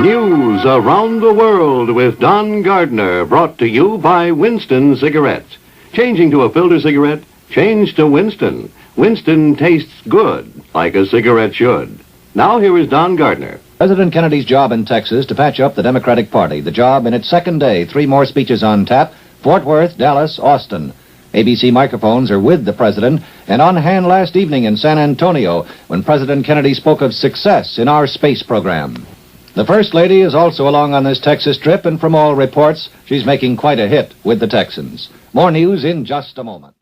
News around the world with Don Gardner, brought to you by Winston Cigarettes. Changing to a filter cigarette? Change to Winston. Winston tastes good, like a cigarette should. Now here is Don Gardner. President Kennedy's job in Texas to patch up the Democratic Party. The job in its second day. 3 more speeches on tap. Fort Worth, Dallas, Austin. ABC microphones are with the president and on hand last evening in San Antonio when President Kennedy spoke of success in our space program. The First Lady is also along on this Texas trip, and from all reports, she's making quite a hit with the Texans. More news in just a moment.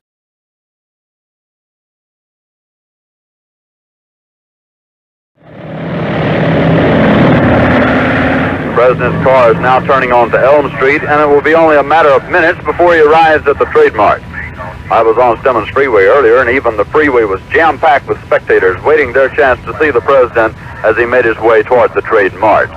The President's car is now turning onto Elm Street, and it will be only a matter of minutes before he arrives at the trademark. I was on Stemmons Freeway earlier, and even the freeway was jam-packed with spectators waiting their chance to see the President as he made his way toward the trademark.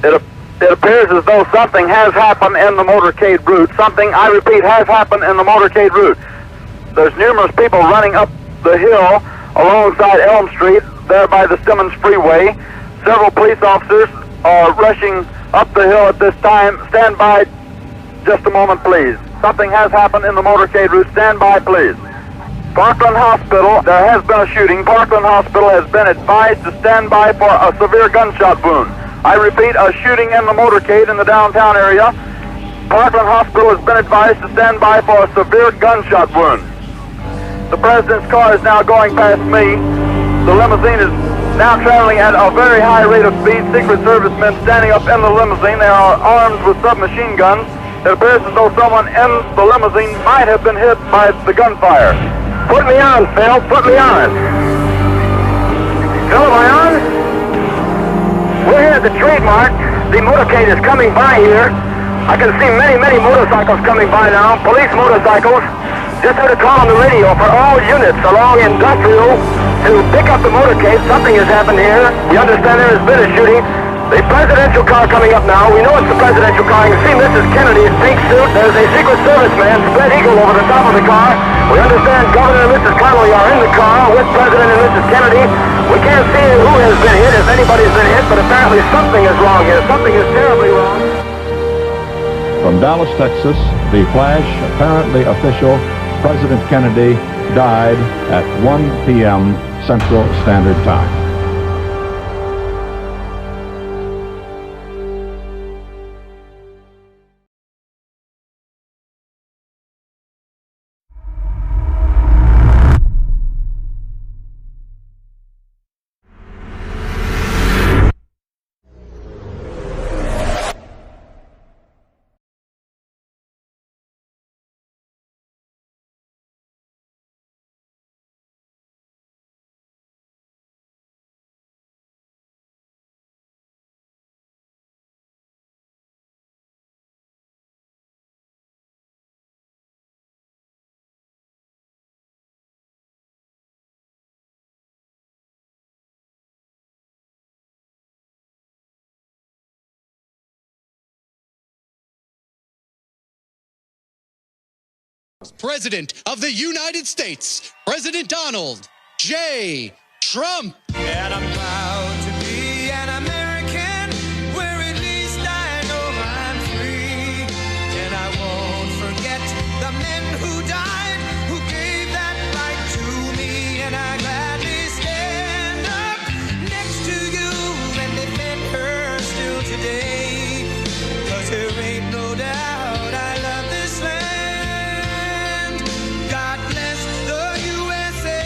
It appears as though something has happened in the motorcade route. Something, I repeat, has happened in the motorcade route. There's numerous people running up the hill alongside Elm Street, there by the Stemmons Freeway. Several police officers are rushing up the hill at this time. Stand by just a moment, please. Something has happened in the motorcade route. Stand by, please. Parkland Hospital, there has been a shooting. Parkland Hospital has been advised to stand by for a severe gunshot wound. I repeat, a shooting in the motorcade in the downtown area. Parkland Hospital has been advised to stand by for a severe gunshot wound. The President's car is now going past me. The limousine is now traveling at a very high rate of speed. Secret Service men standing up in the limousine. They are armed with submachine guns. It appears as though someone in the limousine might have been hit by the gunfire. Put me on, Phil. Put me on. Phil, am I on? We're here at the trademark. The motorcade is coming by here. I can see many, many motorcycles coming by now. Police motorcycles. Just heard a call on the radio for all units along Industrial to pick up the motorcade. Something has happened here. We understand there has been a shooting. The presidential car coming up now. We know it's the presidential car. You can see Mrs. Kennedy's pink suit. There's a Secret Service man, spread eagle, over the top of the car. We understand Governor and Mrs. Connolly are in the car with President and Mrs. Kennedy. We can't see who has been hit, if anybody's been hit, but apparently something is wrong here. Something is terribly wrong. From Dallas, Texas, the flash, apparently official, President Kennedy died at 1 p.m. Central Standard Time. President of the United States, President Donald J. Trump. And I'm proud to be an American, where at least I know I'm free. And I won't forget the men who died, who gave that right to me. And I gladly stand up next to you and defend her still today. 'Cause there ain't no doubt I love this land. God bless the USA.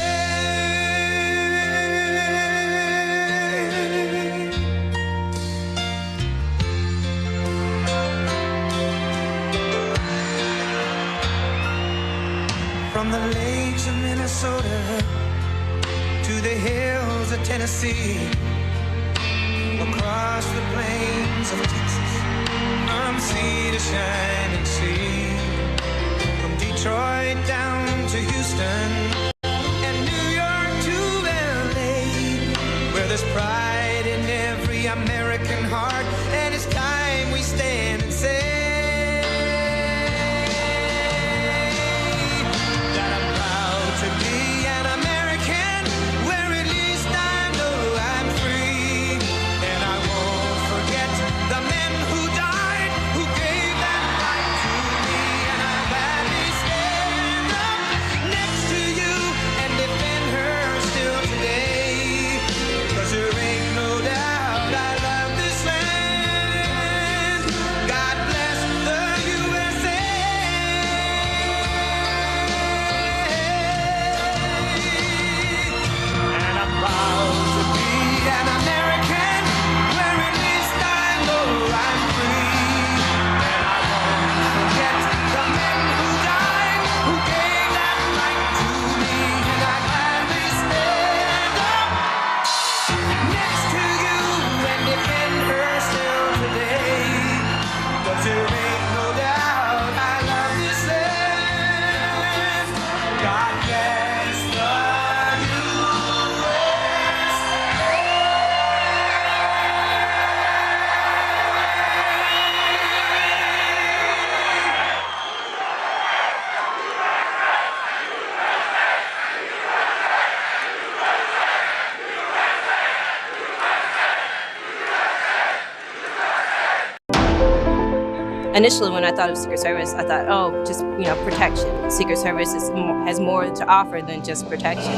From the lakes of Minnesota to the hills of Tennessee, across the plains of Texas, from sea to shining sea, from Detroit down to Houston and New York to LA, where there's pride in every American heart, and it's time we stand and say that I'm proud to be an American, where at least I know I'm free. Initially, when I thought of Secret Service, I thought, oh, just, protection. Secret Service has more to offer than just protection.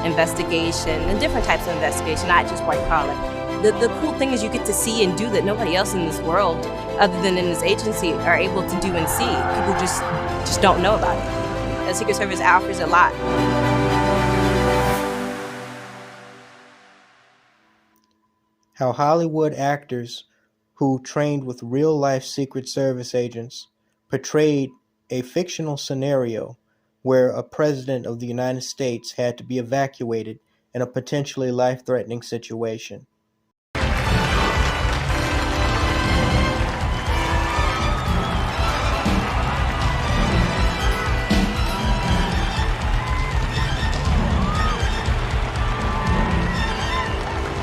Investigation, and different types of investigation, not just white collar. The cool thing is you get to see and do that nobody else in this world, other than in this agency, are able to do and see. People just don't know about it. The Secret Service offers a lot. How Hollywood actors who trained with real-life Secret Service agents portrayed a fictional scenario where a president of the United States had to be evacuated in a potentially life-threatening situation.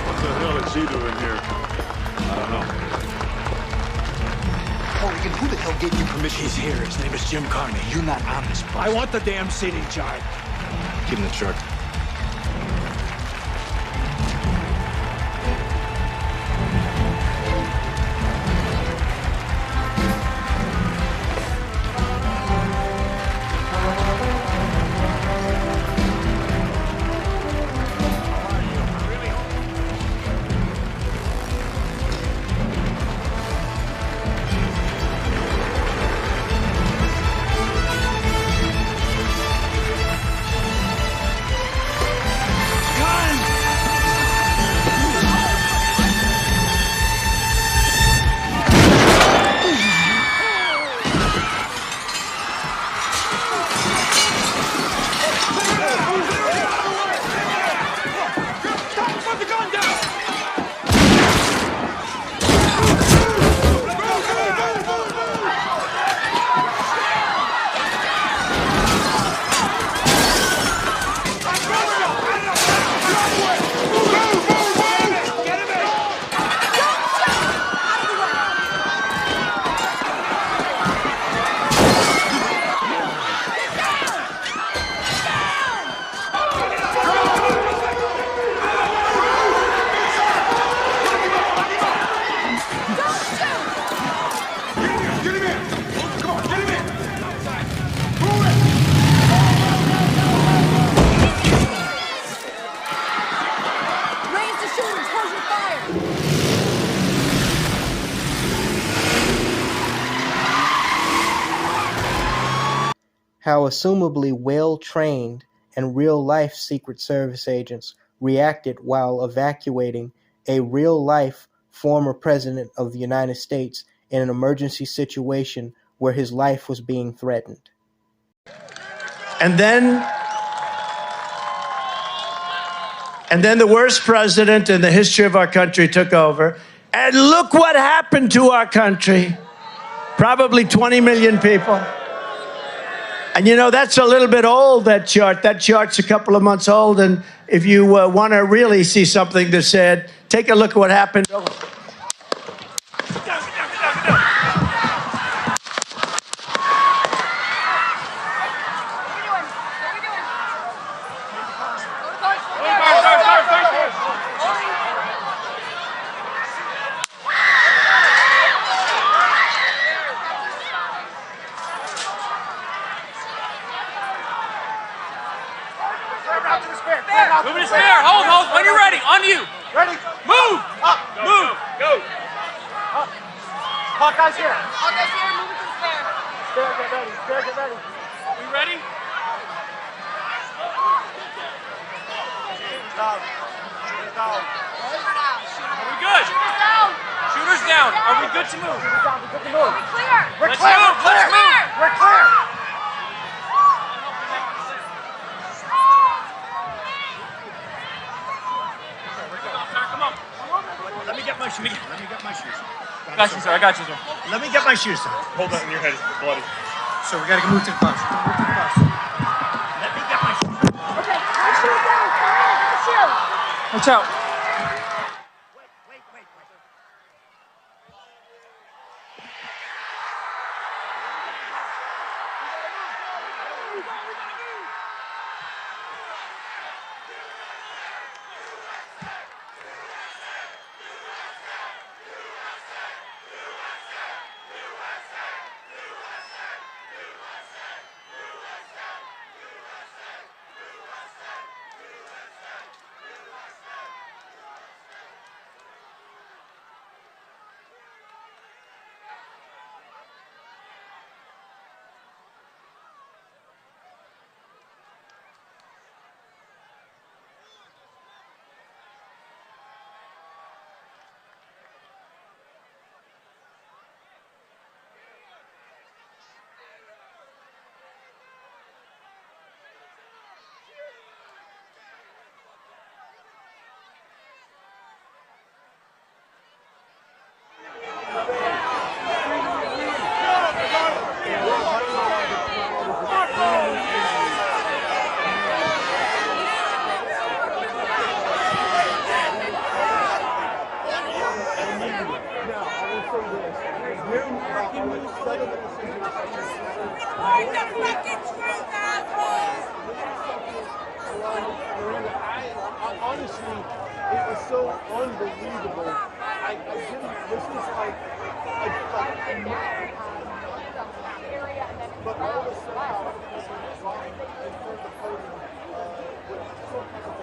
What the hell is he doing here? I don't know. Morgan, who the hell gave you permission? He's here. His name is Jim Carney. You're not on this bus. I want the damn seat in charge. Give him the chart. How assumably well-trained and real-life Secret Service agents reacted while evacuating a real-life former president of the United States in an emergency situation where his life was being threatened. And then the worst president in the history of our country took over. And look what happened to our country. Probably 20 million people. And that's a little bit old, that chart. That chart's a couple of months old. And if you want to really see something that's said, take a look at what happened. Move to spare. Hold. When you're ready. On you. Ready? Move. Up. Move. Go. Up. Hawkeye's here. Hawkeye's here. Move it to spare. Spare, get ready. Spare, get ready. We ready? Down. Down. Are we good? Shooters down. Shooters down. Are we good to move? Shooters down. We're good to move. We're clear. We're clear. Move. Let's move. We're clear. Let me get my shoes. I got you, sir. Let me get my shoes on. Hold that in your head. It's bloody. So we gotta move to the bus. Let me get my shoes on. Okay. Shoes down. Watch out. Honestly, it was so unbelievable. I didn't. This is like but all of a sudden, I was dropping in front of the podium with some kind of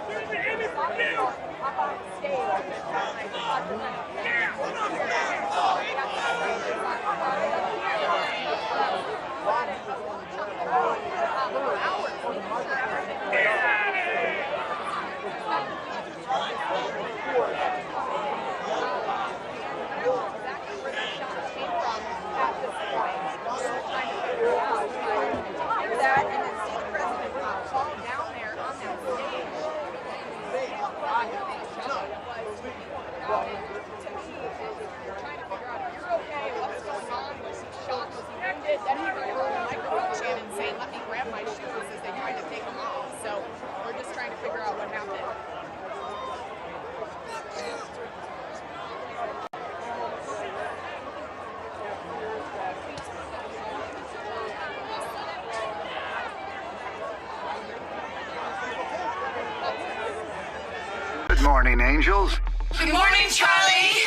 Good morning, angels. Good morning, Charlie.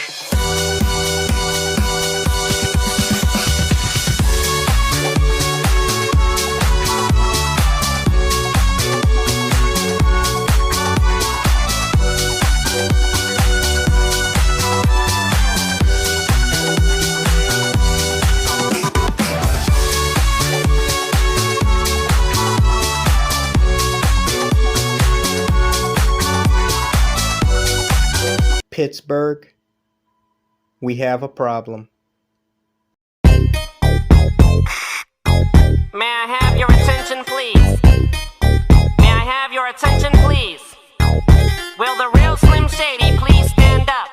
Pittsburgh, we have a problem. May I have your attention, please? May I have your attention, please? Will the real Slim Shady please stand up?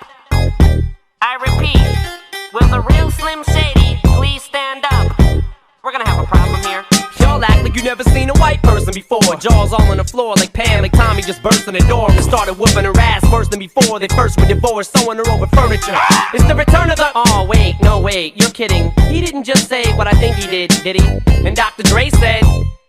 I repeat, will the real Slim Shady please stand up? We're gonna have a problem here. Y'all act like you never seen a white person before. Jaws all on the floor like Pam, like Tommy just burst in the door and started whooping her ass worse than before. They first were divorced, sewing her over furniture. It's the return of the... Oh, wait, no, wait, you're kidding. He didn't just say what I think he did he? And Dr. Dre said...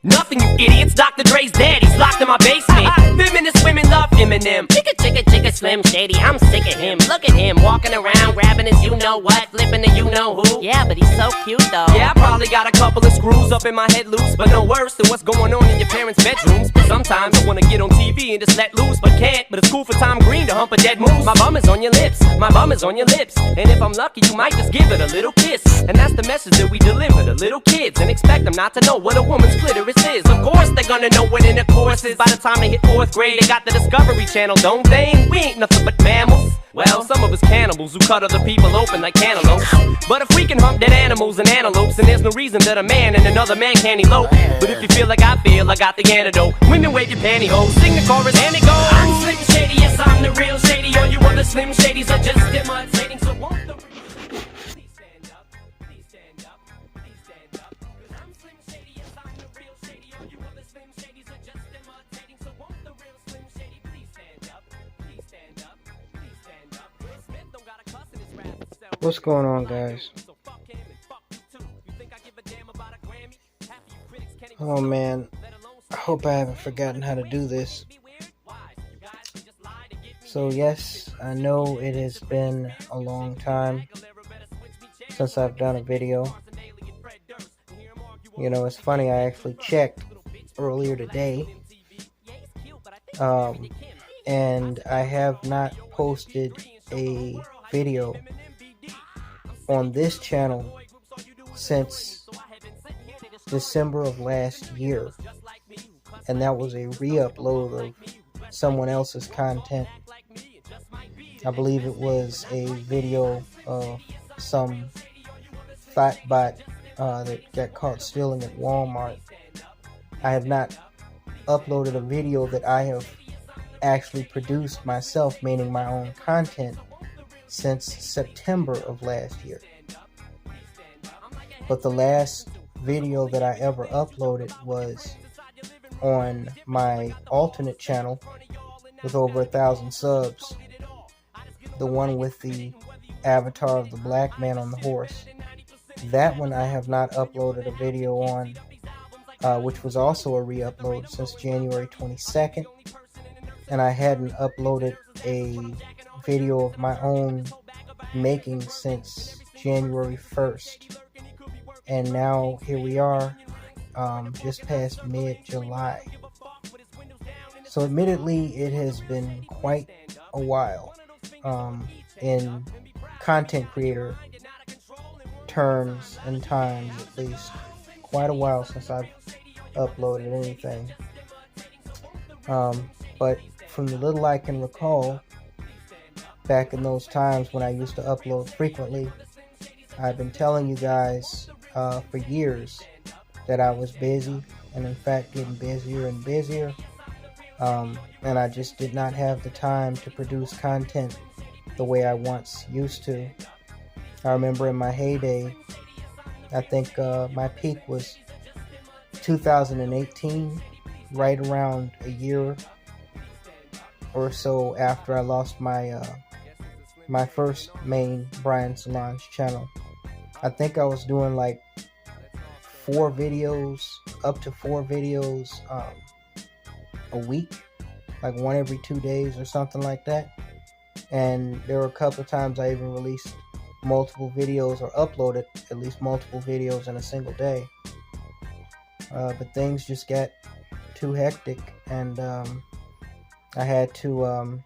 Nothing, you idiots. Dr. Dre's dead. He's locked in my basement. Feminist women love Eminem. Chicka, Slim Shady. I'm sick of him. Look at him walking around, grabbing his you-know-what, flipping the you-know-who. Yeah, but he's so cute, though. Yeah, I probably got a couple of screws up in my head loose, but no worse than what's going on in your parents' bedrooms. Sometimes I wanna get on TV and just let loose, but can't. But it's cool for Tom Green to hump a dead moose. My bum is on your lips. My bum is on your lips. And if I'm lucky, you might just give it a little kiss. And that's the message that we deliver to little kids, and expect them not to know what a woman's clitoris is. Of course they're gonna know what intercourse is. By the time they hit 4th grade, they got the Discovery Channel, don't they? And we ain't nothing but mammals. Well, some of us cannibals who cut other people open like cantaloupes. But if we can hump dead animals and antelopes, then there's no reason that a man and another man can't elope. But if you feel like I feel, I got the antidote. Women wave your pantyhose, sing the chorus and it goes. I'm Slim Shady, yes I'm the real Shady. All you other Slim Shadys are just imitating. So won't the... Please stand up, please stand up, please stand up. 'Cause I'm Slim Shady, yes I'm the real Shady. All you other Slim Shadys are just imitating. So won't the real Slim Shady please stand up, please stand up, please stand up. Will Smith don't got a cuss in his rap to sell. What's going on, guys? Oh man, I hope I haven't forgotten how to do this. So yes, I know it has been a long time since I've done a video. You know, it's funny, I actually checked earlier today, and I have not posted a video on this channel since December of last year, and that was a re-upload of someone else's content. I believe it was a video of some fat bot that got caught stealing at Walmart. I have not uploaded a video that I have actually produced myself, meaning my own content, since September of last year. But the last video that I ever uploaded was on my alternate channel with over 1,000 subs, the one with the avatar of the black man on the horse. That one I have not uploaded a video on, which was also a re-upload since January 22nd. and I hadn't uploaded a video of my own making since January 1st. And now here we are, just past mid-July. So admittedly, it has been quite a while, in content creator terms and times, at least. Quite a while since I've uploaded anything. But from the little I can recall, back in those times when I used to upload frequently, I've been telling you guys for years that I was busy, and in fact getting busier and busier, and I just did not have the time to produce content the way I once used to. I remember in my heyday, I think my peak was 2018, right around a year or so after I lost my my first main Brian Solange channel. I think I was doing like 4 videos, up to 4 videos a week, like one every 2 days or something like that. And there were a couple of times I even released multiple videos, or uploaded at least multiple videos in a single day. But things just got too hectic, and I had to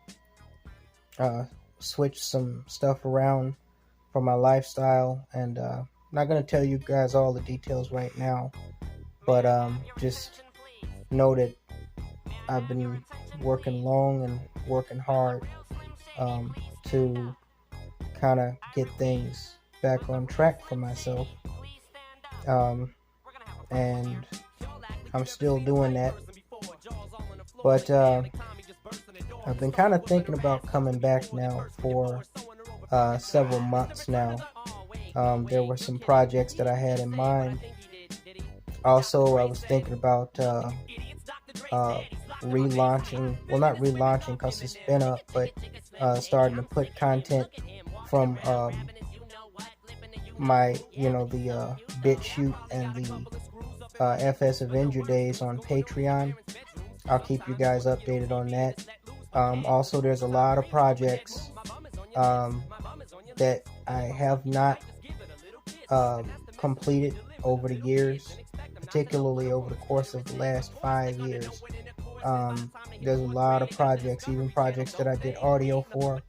switch some stuff around for my lifestyle. And I'm not going to tell you guys all the details right now, but just know that I've been working long and working hard to kind of get things back on track for myself, and I'm still doing that. But I've been kind of thinking about coming back now for several months now. There were some projects that I had in mind. Also, I was thinking about relaunching, well, not relaunching because it's been up, but starting to put content from my, the BitChute and the FS Avenger days on Patreon. I'll keep you guys updated on that. Also, there's a lot of projects that I have not completed over the years, particularly over the course of the last 5 years. There's a lot of projects, even projects that I did audio for,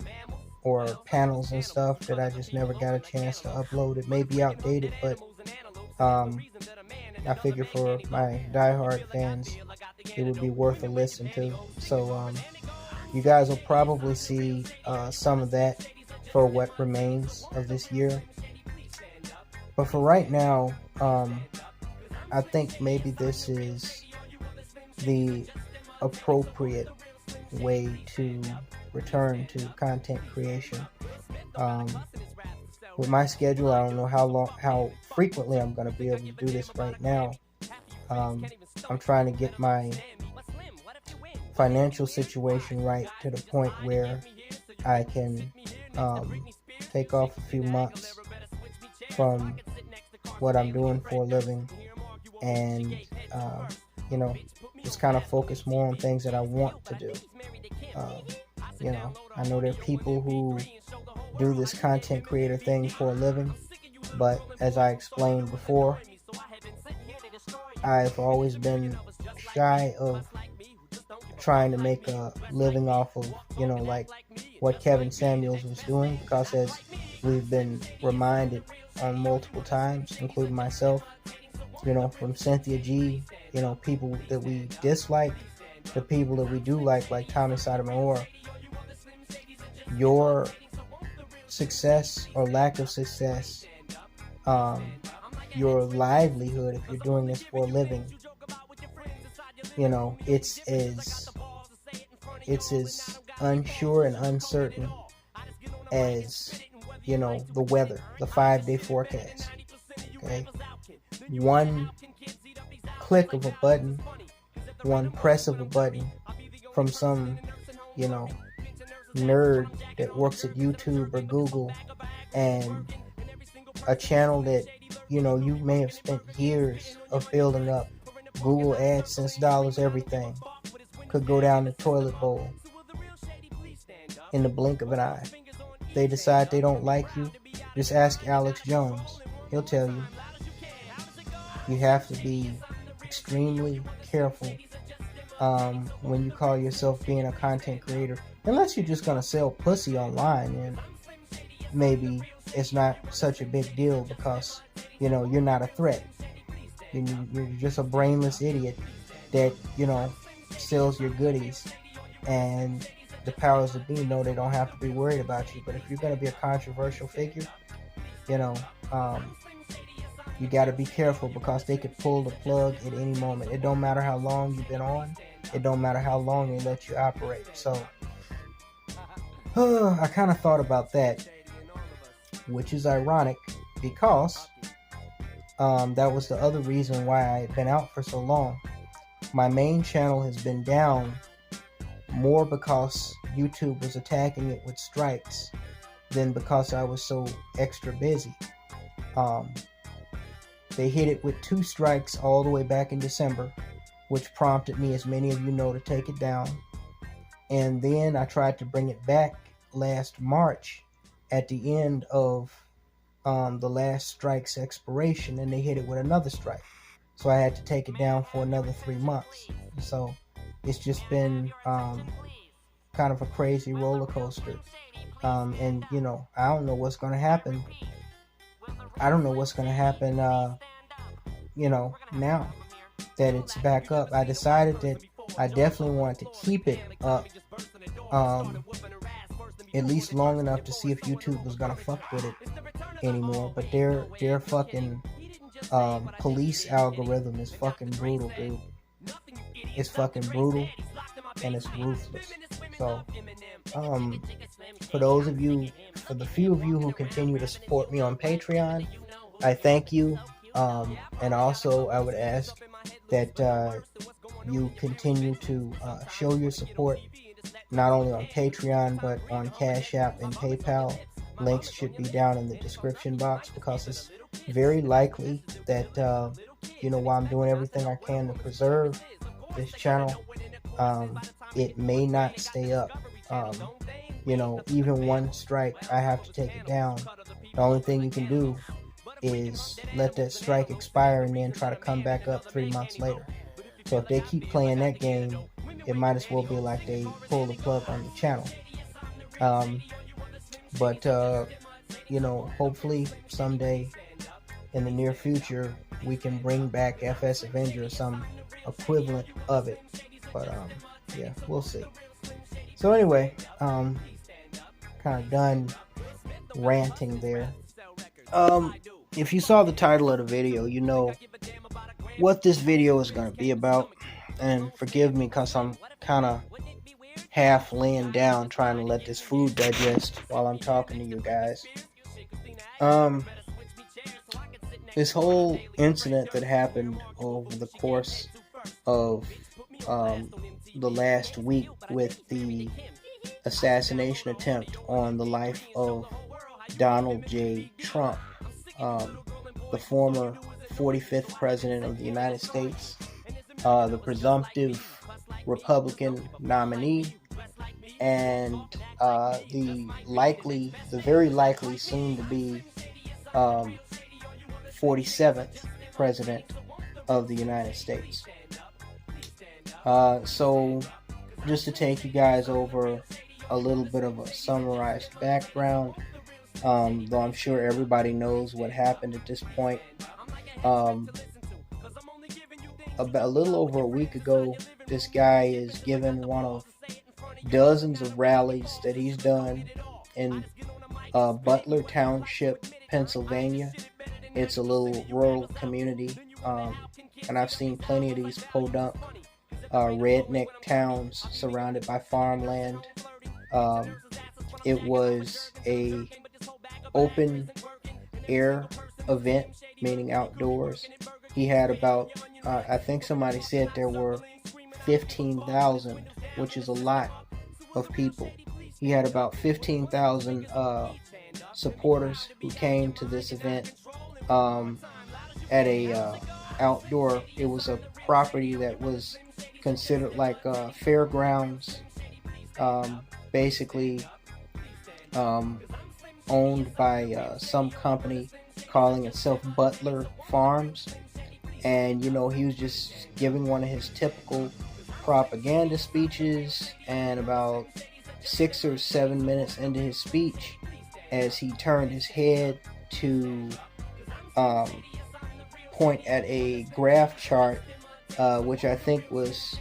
or panels and stuff that I just never got a chance to upload. It may be outdated, but I figure for my diehard fans, it would be worth a listen to. So you guys will probably see some of that for what remains of this year. But for right now, I think maybe this is the appropriate way to return to content creation. With my schedule, I don't know how frequently I'm going to be able to do this right now. I'm trying to get my financial situation right to the point where I can take off a few months from what I'm doing for a living, and just kind of focus more on things that I want to do. I know there are people who do this content creator thing for a living, but as I explained before, I've always been shy of trying to make a living off of, like what Kevin Samuels was doing, because as we've been reminded on multiple times, including myself, from Cynthia G, people that we dislike to people that we do like Tommy Sotomayor, your success or lack of success, your livelihood, if you're doing this for a living, it's as unsure and uncertain as, the weather, the 5-day forecast. Okay? One click of a button, one press of a button from some, nerd that works at YouTube or Google, and a channel that, you may have spent years of building up, Google AdSense dollars, everything, could go down the toilet bowl in the blink of an eye. If they decide they don't like you, just ask Alex Jones. He'll tell you. You have to be extremely careful when you call yourself being a content creator. Unless you're just going to sell pussy online, and maybe it's not such a big deal because, you know, you're not a threat. You're just a brainless idiot that, you know, sells your goodies, and the powers that be know they don't have to be worried about you. But if you're going to be a controversial figure, you know, you got to be careful because they could pull the plug at any moment. It don't matter how long you've been on. It don't matter how long they let you operate. So I kind of thought about that, which is ironic because that was the other reason why I had been out for so long. My main channel has been down more because YouTube was attacking it with strikes than because I was so extra busy. They hit it with 2 strikes all the way back in December, which prompted me, as many of you know, to take it down. And then I tried to bring it back last March at the end of the last strike's expiration, and they hit it with another strike. So I had to take it down for another 3 months. So it's just been kind of a crazy roller coaster. And, you know, I don't know what's going to happen. I don't know what's going to happen, you know, now that it's back up. I decided that I definitely wanted to keep it up at least long enough to see if YouTube was going to fuck with it anymore. But their fucking police algorithm is fucking brutal, dude. It's fucking brutal and it's ruthless. So, for those of you, for the few of you who continue to support me on Patreon, I thank you. And also I would ask that you continue to show your support not only on Patreon but on Cash.app and PayPal. Links should be down in the description box because it's very likely that you know, while I'm doing everything I can to preserve this channel, it may not stay up. You know, even one strike, I have to take it down. The only thing you can do is let that strike expire and then try to come back up 3 months later. So if they keep playing that game, it might as well be like they pull the plug on the channel. But you know, hopefully someday in the near future we can bring back FS Avenger or some equivalent of it. But yeah, we'll see. So anyway, kind of done ranting there. If you saw the title of the video, you know what this video is going to be about. And forgive me because I'm kind of half laying down trying to let this food digest while I'm talking to you guys. This whole incident that happened over the course of the last week with the assassination attempt on the life of Donald J. Trump, the former 45th president of the United States, the presumptive Republican nominee, and the very likely soon to be 47th president of the United States. So just to take you guys over a little bit of a summarized background, though I'm sure everybody knows what happened at this point. About a little over a week ago, this guy is given one of dozens of rallies that he's done in Butler Township, Pennsylvania. It's a little rural community, and I've seen plenty of these podunk redneck towns surrounded by farmland. It was a open air event, meaning outdoors. He had about, I think somebody said there were 15,000, which is a lot of people. He had about 15,000 supporters who came to this event at a outdoor. It was a property that was considered like fairgrounds. Basically, owned by some company calling itself Butler Farms. And, he was just giving one of his typical propaganda speeches, and about 6 or 7 minutes into his speech, as he turned his head to point at a graph chart, which I think was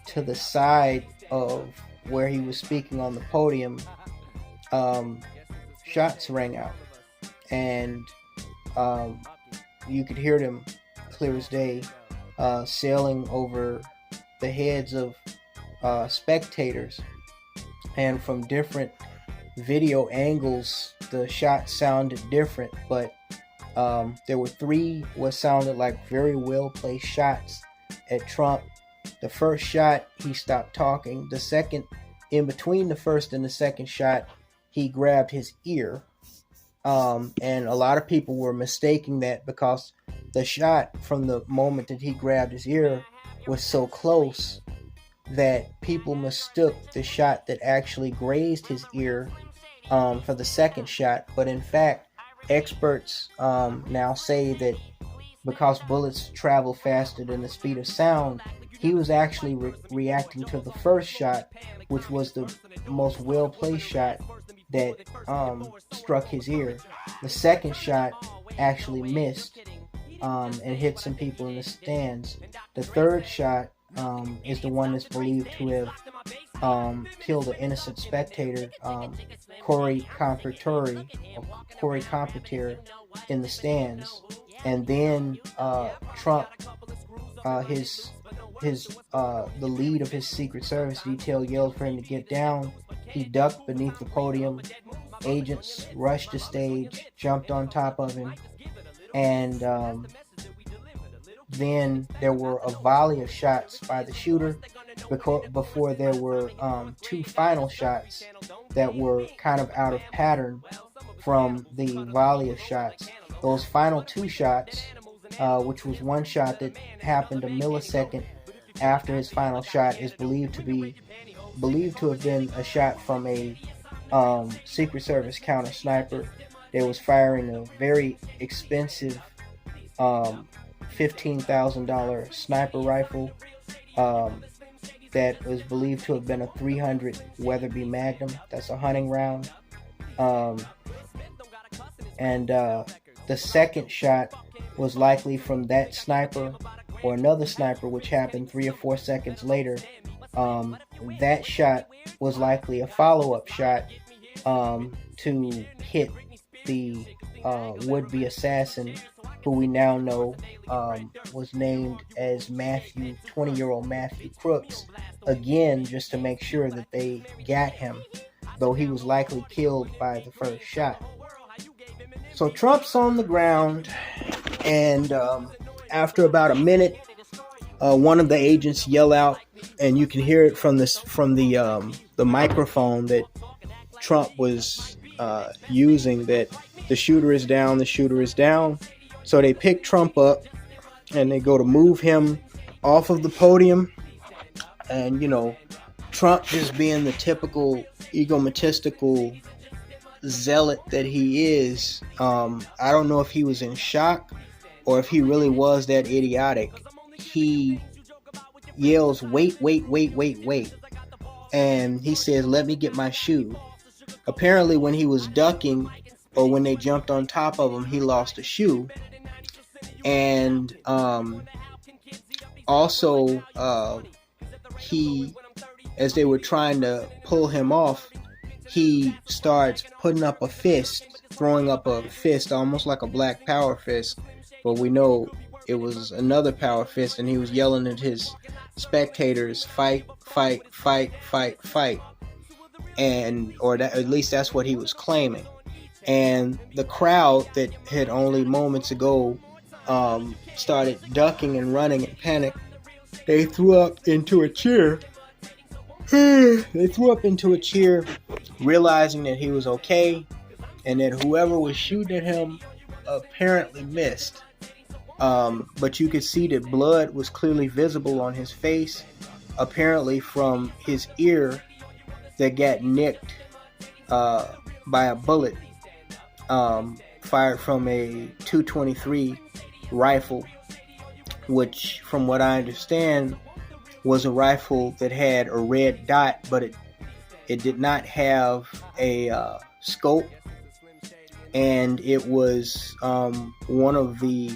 to the side of where he was speaking on the podium, shots rang out, and you could hear them clear as day, sailing over the heads of spectators, and from different video angles the shots sounded different, but there were 3 what sounded like very well placed shots at Trump. The first shot, he stopped talking. The second, in between the first and the second shot, he grabbed his ear, and a lot of people were mistaking that, because the shot from the moment that he grabbed his ear was so close that people mistook the shot that actually grazed his ear for the second shot. But in fact, experts now say that because bullets travel faster than the speed of sound, he was actually reacting to the first shot, which was the most well-placed shot that struck his ear. The second shot actually missed and hit some people in the stands. The third shot is the one that's believed to have killed an innocent spectator, Corey Competere in the stands. And then Trump, the lead of his Secret Service detail yelled for him to get down. He ducked beneath the podium. Agents rushed the stage, jumped on top of him, and then there were a volley of shots by the shooter before there were 2 final shots that were kind of out of pattern from the volley of shots. Those final 2 shots, which was one shot that happened a millisecond after his final shot, is believed to have been a shot from a Secret Service counter sniper that was firing a very expensive $15,000 sniper rifle that was believed to have been a 300 Weatherby Magnum. That's a hunting round. And the second shot was likely from that sniper or another sniper, which happened 3 or 4 seconds later. That shot was likely a follow-up shot to hit the would-be assassin, who we now know was named as 20-year-old Matthew Crooks, again, just to make sure that they got him, though he was likely killed by the first shot. So Trump's on the ground, and after about a minute, one of the agents yell out, and you can hear it from the microphone that Trump was using, that the shooter is down, the shooter is down. So they pick Trump up and they go to move him off of the podium. And, Trump, just being the typical egotistical zealot that he is, I don't know if he was in shock or if he really was that idiotic. He yells, wait. And he says, let me get my shoe. Apparently when he was ducking, or when they jumped on top of him, he lost a shoe. And also, he, as they were trying to pull him off, he starts putting up a fist, throwing up a fist, almost like a black power fist. But we know it was another power fist, and he was yelling at his spectators, fight. And, or that, at least that's what he was claiming. And the crowd that had only moments ago started ducking and running in panic. They threw up into a chair. Realizing that he was okay, and that whoever was shooting at him apparently missed. But you could see that blood was clearly visible on his face, apparently from his ear that got nicked by a bullet fired from a 223 rifle, which, from what I understand, was a rifle that had a red dot, but it did not have a scope, and it was one of the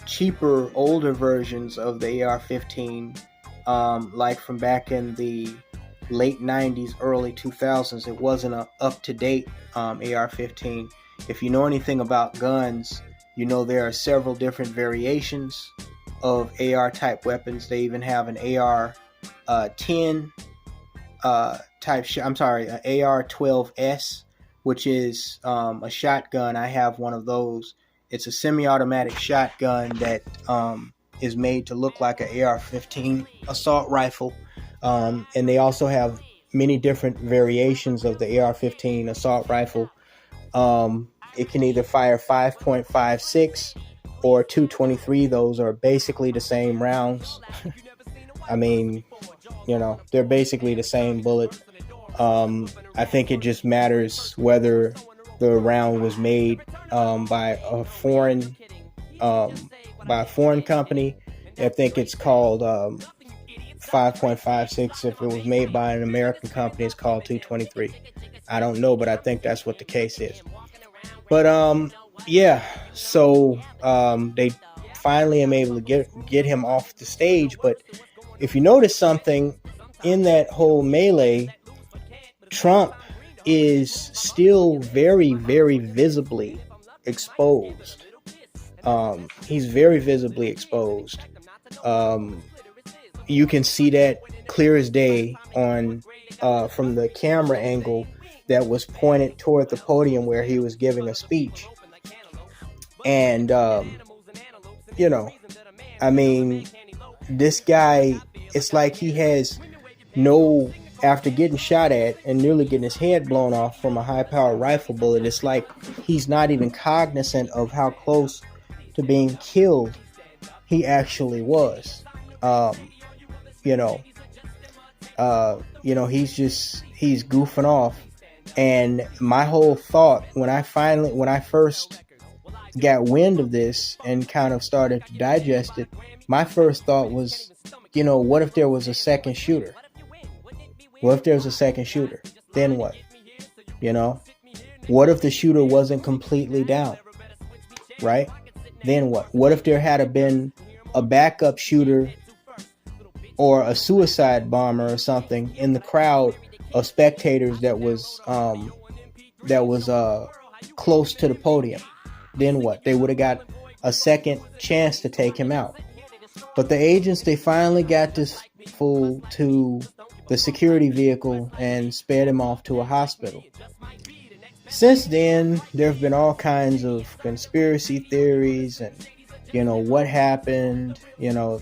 cheaper, older versions of the AR-15, like from back in the late 90s, early 2000s. It wasn't an up-to-date AR-15. If you know anything about guns, you know there are several different variations of AR-type weapons. They even have an AR-10 type. I'm sorry, an AR-12S, which is a shotgun. I have one of those. It's a semi-automatic shotgun that is made to look like an AR-15 assault rifle. And they also have many different variations of the AR-15 assault rifle. It can either fire 5.56 or 223. Those are basically the same rounds. I mean, you know, they're basically the same bullet. I think it just matters whether the round was made by a foreign company. I think it's called 5.56. If it was made by an American company, it's called 223. I don't know, but I think that's what the case is. But yeah, so they finally am able to get him off the stage. But if you notice something in that whole melee, Trump is still very, very visibly exposed. He's very visibly exposed. You can see that clear as day on from the camera angle that was pointed toward the podium where he was giving a speech. And you know, I mean, this guy, it's like he has no, after getting shot at and nearly getting his head blown off from a high-powered rifle bullet, it's like he's not even cognizant of how close to being killed he actually was. You know, he's goofing off. And my whole thought when I first got wind of this and kind of started to digest it, my first thought was, you know, what if there was a second shooter? What if there's a second shooter? Then what? You know, what if the shooter wasn't completely down? Right? Then what? What if there had been a backup shooter or a suicide bomber or something in the crowd of spectators that was close to the podium? Then what? They would have got a second chance to take him out. But the agents, they finally got this fool to the security vehicle and sped him off to a hospital. Since then, there have been all kinds of conspiracy theories and, you know, what happened, you know,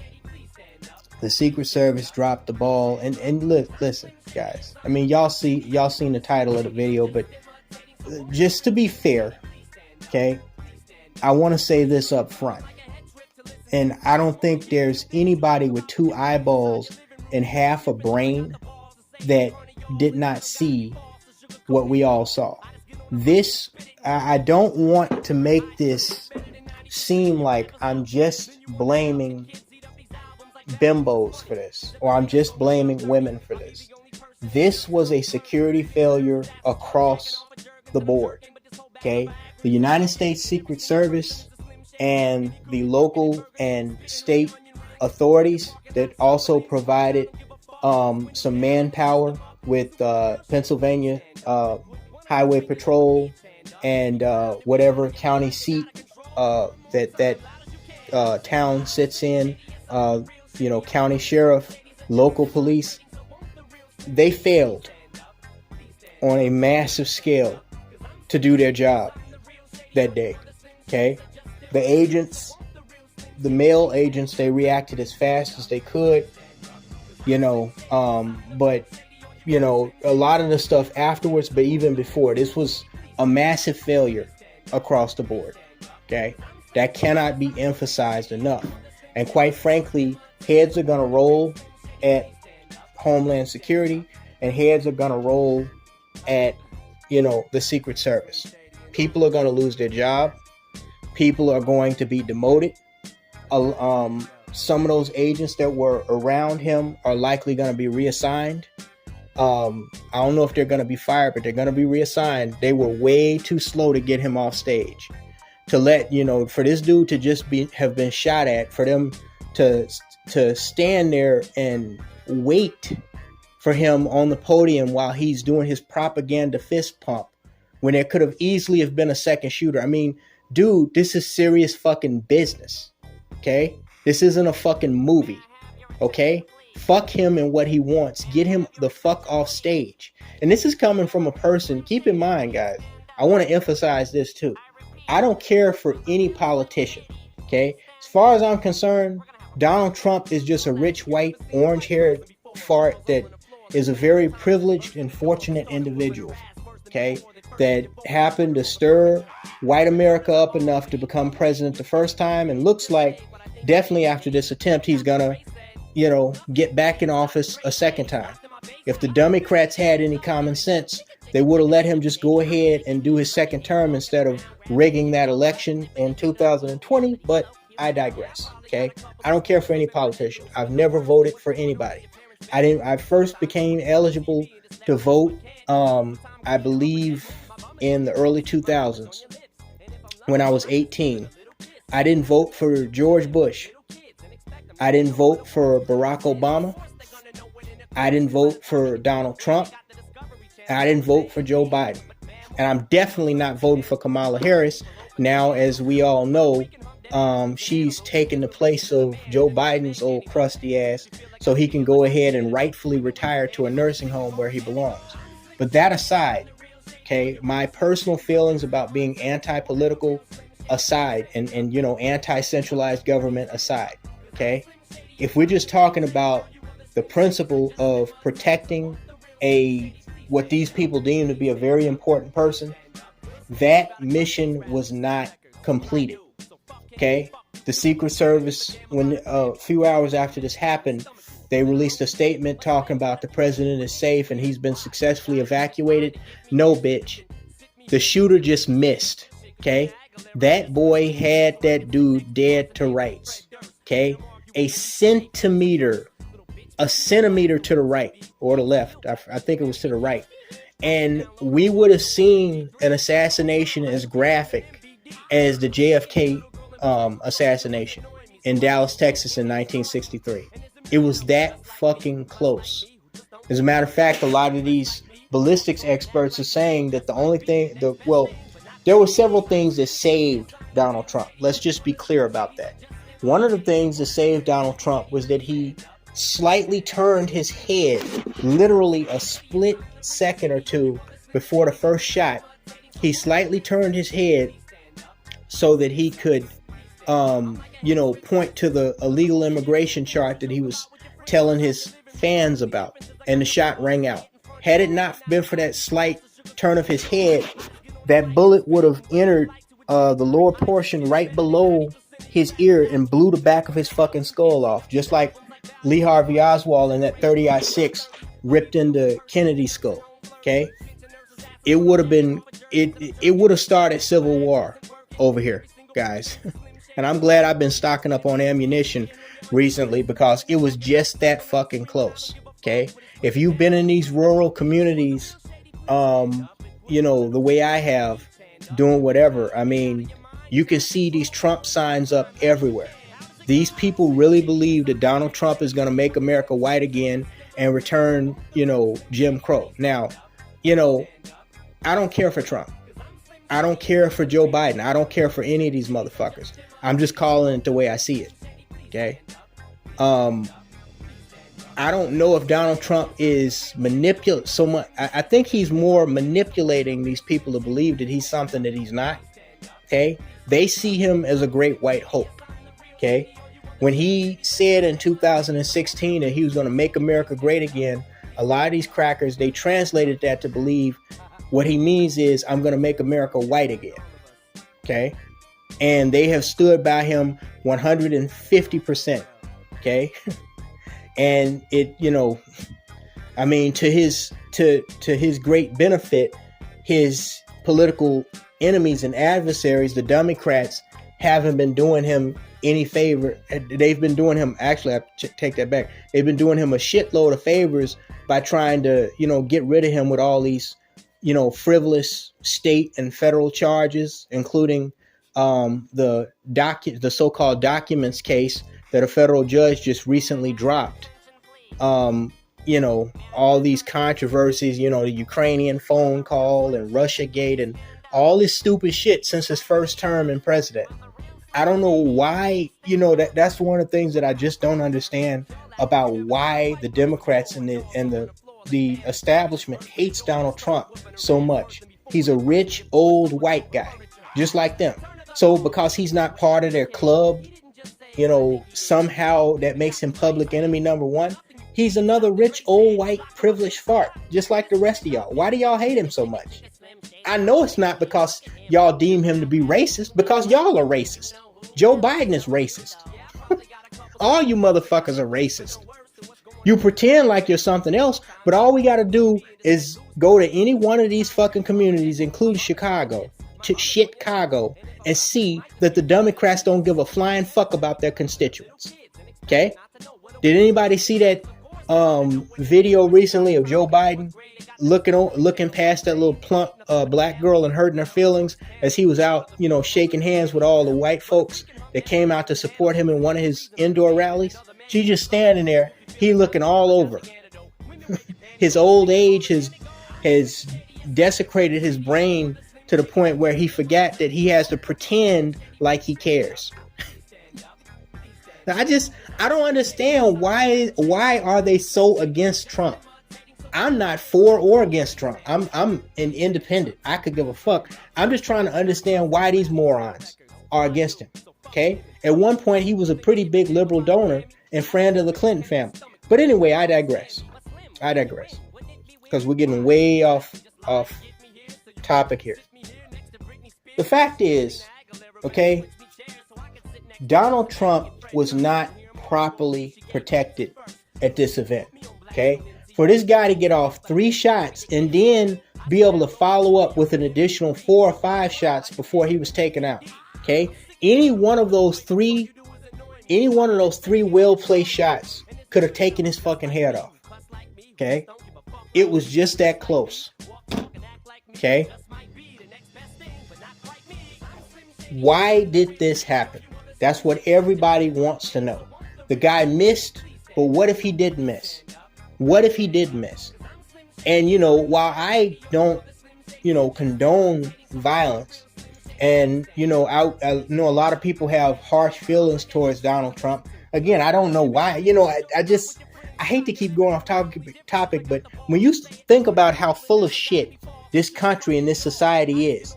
the Secret Service dropped the ball. And listen, guys, I mean, y'all seen the title of the video, but just to be fair, okay, I want to say this up front. And I don't think there's anybody with two eyeballs and half a brain that did not see what we all saw. This, I don't want to make this seem like I'm just blaming bimbos for this, or I'm just blaming women for this. This was a security failure across the board. Okay, the United States Secret Service and the local and state authorities that also provided some manpower with Pennsylvania Highway Patrol and whatever county seat that town sits in, county sheriff, local police. They failed on a massive scale to do their job that day. Okay, the agents, the male agents, they reacted as fast as they could, but a lot of the stuff afterwards, but even before, this was a massive failure across the board. Okay, that cannot be emphasized enough. And quite frankly, heads are going to roll at Homeland Security, and heads are going to roll at the Secret Service. People are going to lose their job. People are going to be demoted. Some of those agents that were around him are likely going to be reassigned. I don't know if they're going to be fired, but they're going to be reassigned. They were way too slow to get him off stage. To let, for this dude to just have been shot at, for them to stand there and wait for him on the podium while he's doing his propaganda fist pump, when there could have easily have been a second shooter. I mean, dude, this is serious fucking business. Okay? This isn't a fucking movie. Okay? Fuck him and what he wants. Get him the fuck off stage. And this is coming from a person, keep in mind, guys, I want to emphasize this too. I don't care for any politician. Okay? As far as I'm concerned, Donald Trump is just a rich, white, orange-haired fart that is a very privileged and fortunate individual. Okay? That happened to stir white America up enough to become president the first time, and looks like definitely after this attempt he's gonna get back in office a second time. If the Democrats had any common sense, they would have let him just go ahead and do his second term instead of rigging that election in 2020, but I digress. Okay? I don't care for any politician. I've never voted for anybody. I first became eligible to vote I believe in the early 2000s when I was 18. I didn't vote for George Bush. I didn't vote for Barack Obama. I didn't vote for Donald Trump. I didn't vote for Joe Biden. And I'm definitely not voting for Kamala Harris. Now, as we all know, she's taken the place of Joe Biden's old crusty ass, so he can go ahead and rightfully retire to a nursing home where he belongs. But that aside, okay, my personal feelings about being anti-political aside, and anti-centralized government aside, okay, if we're just talking about the principle of protecting what these people deem to be a very important person, that mission was not completed. Okay, the Secret Service, when a few hours after this happened, they released a statement talking about the president is safe and he's been successfully evacuated. No, bitch. The shooter just missed. Okay, that boy had that dude dead to rights. Okay, a centimeter to the right or the left. I think it was to the right. And we would have seen an assassination as graphic as the JFK assassination in Dallas, Texas in 1963. It was that fucking close. As a matter of fact, a lot of these ballistics experts are saying that the only thing, there were several things that saved Donald Trump. Let's just be clear about that. One of the things that saved Donald Trump was that he slightly turned his head, literally a split second or two before the first shot. He slightly turned his head so that he could point to the illegal immigration chart that he was telling his fans about, and the shot rang out. Had it not been for that slight turn of his head, that bullet would have entered the lower portion right below his ear and blew the back of his fucking skull off, just like Lee Harvey Oswald in that 30-06 ripped into Kennedy's skull. Okay, it would have been it would have started civil war over here, guys. And I'm glad I've been stocking up on ammunition recently, because it was just that fucking close. Okay, if you've been in these rural communities, the way I have, doing whatever, I mean, you can see these Trump signs up everywhere. These people really believe that Donald Trump is going to make America white again and return, Jim Crow. Now, I don't care for Trump. I don't care for Joe Biden. I don't care for any of these motherfuckers. I'm just calling it the way I see it. Okay. I don't know if Donald Trump is manipulating so much. I think he's more manipulating these people to believe that he's something that he's not. Okay. They see him as a great white hope. Okay. When he said in 2016 that he was going to make America great again, a lot of these crackers, they translated that to believe what he means is, I'm going to make America white again. Okay. And they have stood by him 150%. Okay. And it, to his great benefit, his political enemies and adversaries, the Democrats, haven't been doing him any favor. They've been doing him, actually, I take that back. They've been doing him a shitload of favors by trying to, get rid of him with all these, frivolous state and federal charges, including the so-called documents case that a federal judge just recently dropped. All these controversies, the Ukrainian phone call and Russiagate and all this stupid shit since his first term in president. I don't know why, that's one of the things that I just don't understand about why the Democrats and the establishment hates Donald Trump so much. He's a rich, old, white guy, just like them. So because he's not part of their club, somehow that makes him public enemy number one. He's another rich, old, white, privileged fart, just like the rest of y'all. Why do y'all hate him so much? I know it's not because y'all deem him to be racist, because y'all are racist. Joe Biden is racist. All you motherfuckers are racist. You pretend like you're something else, but all we got to do is go to any one of these fucking communities, including Chicago, and see that the Democrats don't give a flying fuck about their constituents. Okay? Did anybody see that video recently of Joe Biden looking past that little plump black girl and hurting her feelings as he was out, shaking hands with all the white folks that came out to support him in one of his indoor rallies? She's just standing there. He looking all over. His old age has desecrated his brain to the point where he forgot that he has to pretend like he cares. Now, I don't understand why are they so against Trump? I'm not for or against Trump. I'm an independent. I could give a fuck. I'm just trying to understand why these morons are against him. Okay? At one point, he was a pretty big liberal donor and friend of the Clinton family. But anyway, I digress. Because we're getting way off topic here. The fact is, okay, Donald Trump was not properly protected at this event. Okay? For this guy to get off 3 shots and then be able to follow up with an additional 4 or 5 shots before he was taken out. Okay? Any one of those three well-placed shots could have taken his fucking head off. Okay? It was just that close. Okay? Why did this happen? That's what everybody wants to know. The guy missed, but what if he didn't miss? What if he did miss? And, while I don't, condone violence, and, I know a lot of people have harsh feelings towards Donald Trump. Again, I don't know why. I hate to keep going off topic, but when you think about how full of shit this country and this society is,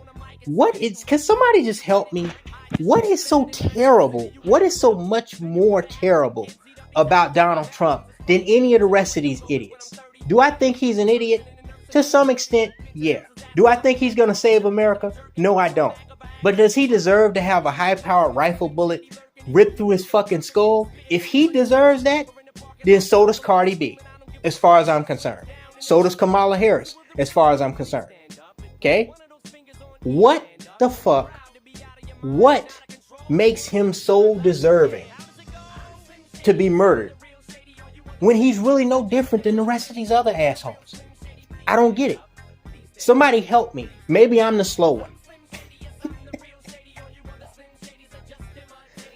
can somebody just help me? What is so terrible? What is so much more terrible about Donald Trump than any of the rest of these idiots? Do I think he's an idiot? To some extent, yeah. Do I think he's going to save America? No, I don't. But does he deserve to have a high-powered rifle bullet ripped through his fucking skull? If he deserves that, then so does Cardi B, as far as I'm concerned. So does Kamala Harris, as far as I'm concerned. Okay? What the fuck? What makes him so deserving to be murdered when he's really no different than the rest of these other assholes? I don't get it. Somebody help me. Maybe I'm the slow one.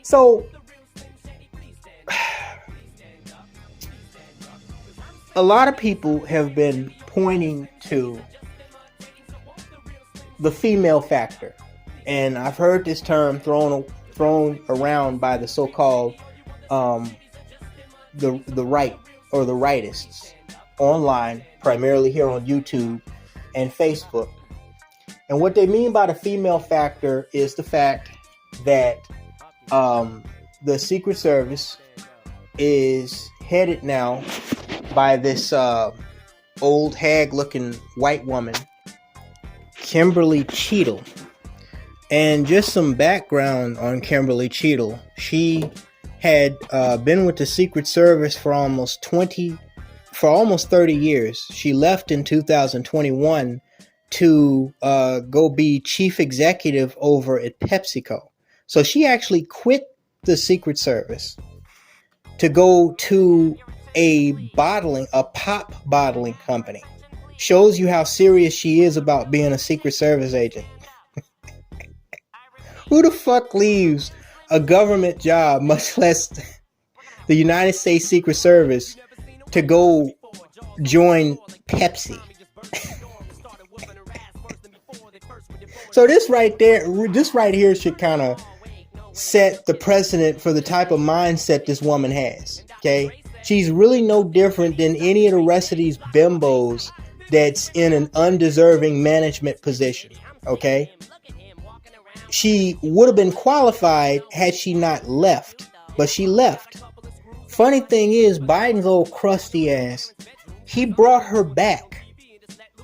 So, a lot of people have been pointing to the female factor. And I've heard this term thrown around by the so-called the right or the rightists online, primarily here on YouTube and Facebook. And what they mean by the female factor is the fact that the Secret Service is headed now by this old hag-looking white woman, Kimberly Cheatle. And just some background on Kimberly Cheatle. She had been with the Secret Service for almost 30 years. She left in 2021 to go be chief executive over at PepsiCo. So she actually quit the Secret Service to go to a pop bottling company. Shows you how serious she is about being a Secret Service agent. Who the fuck leaves a government job, much less the United States Secret Service, to go join Pepsi? So this right here should kind of set the precedent for the type of mindset this woman has. Okay, she's really no different than any of the rest of these bimbos that's in an undeserving management position. Okay, she would have been qualified had she not left, but she left. Funny thing is, Biden's old crusty ass, he brought her back.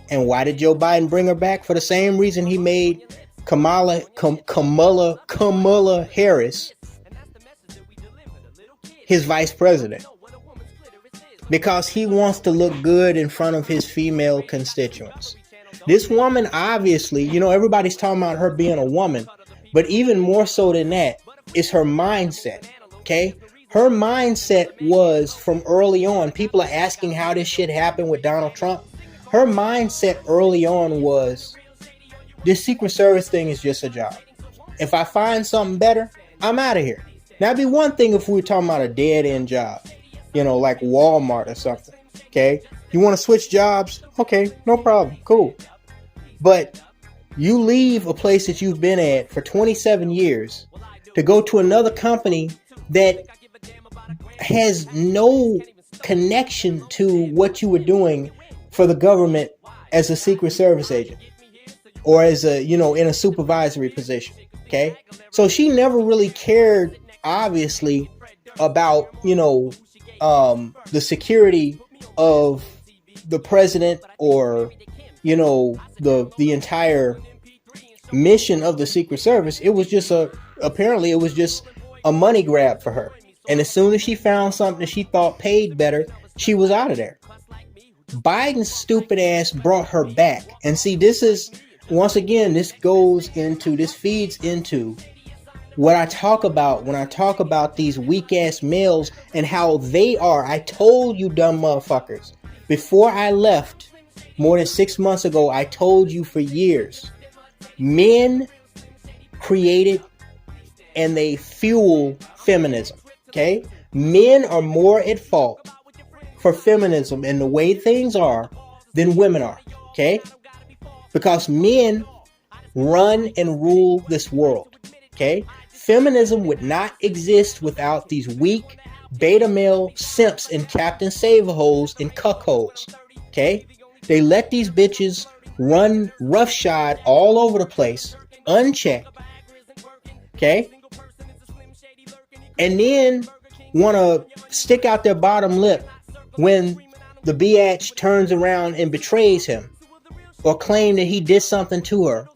And why did Joe Biden bring her back? For the same reason he made Kamala Harris his vice president. Because he wants to look good in front of his female constituents. This woman, obviously, everybody's talking about her being a woman, but even more so than that is her mindset. Okay? Her mindset was from early on. People are asking how this shit happened with Donald Trump. Her mindset early on was, this Secret Service thing is just a job. If I find something better, I'm out of here. Now, it'd be one thing if we were talking about a dead-end job, like Walmart or something, okay? You want to switch jobs? Okay, no problem, cool. But you leave a place that you've been at for 27 years to go to another company that has no connection to what you were doing for the government as a Secret Service agent or as in a supervisory position. Okay. So she never really cared, obviously, about, the security of the president or, the entire mission of the Secret Service. It was just apparently it was just a money grab for her. And as soon as she found something that she thought paid better, she was out of there. Biden's stupid ass brought her back. And see, this is, once again, this feeds into what I talk about when I talk about these weak ass males and how they are. I told you dumb motherfuckers, before I left more than 6 months ago, I told you for years, men created and they fuel feminism. Okay? Men are more at fault for feminism and the way things are than women are. Okay? Because men run and rule this world. Okay? Feminism would not exist without these weak beta male simps and Captain Save-A-Holes and cuckolds. Okay? They let these bitches run roughshod all over the place, unchecked. Okay? And then want to stick out their bottom lip when the biatch turns around and betrays him, or claim that he did something to her,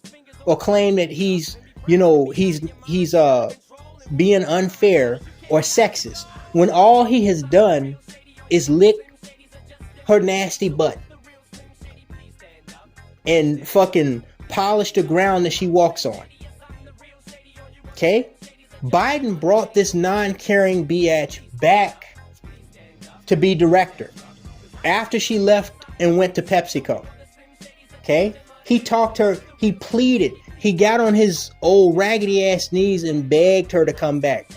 or claim that he's being unfair or sexist, when all he has done is lick her nasty butt and fucking polish the ground that she walks on. Okay? Biden brought this non-caring biatch back to be director after she left and went to PepsiCo. Okay? He talked to her, he pleaded, he got on his old raggedy ass knees and begged her to come back.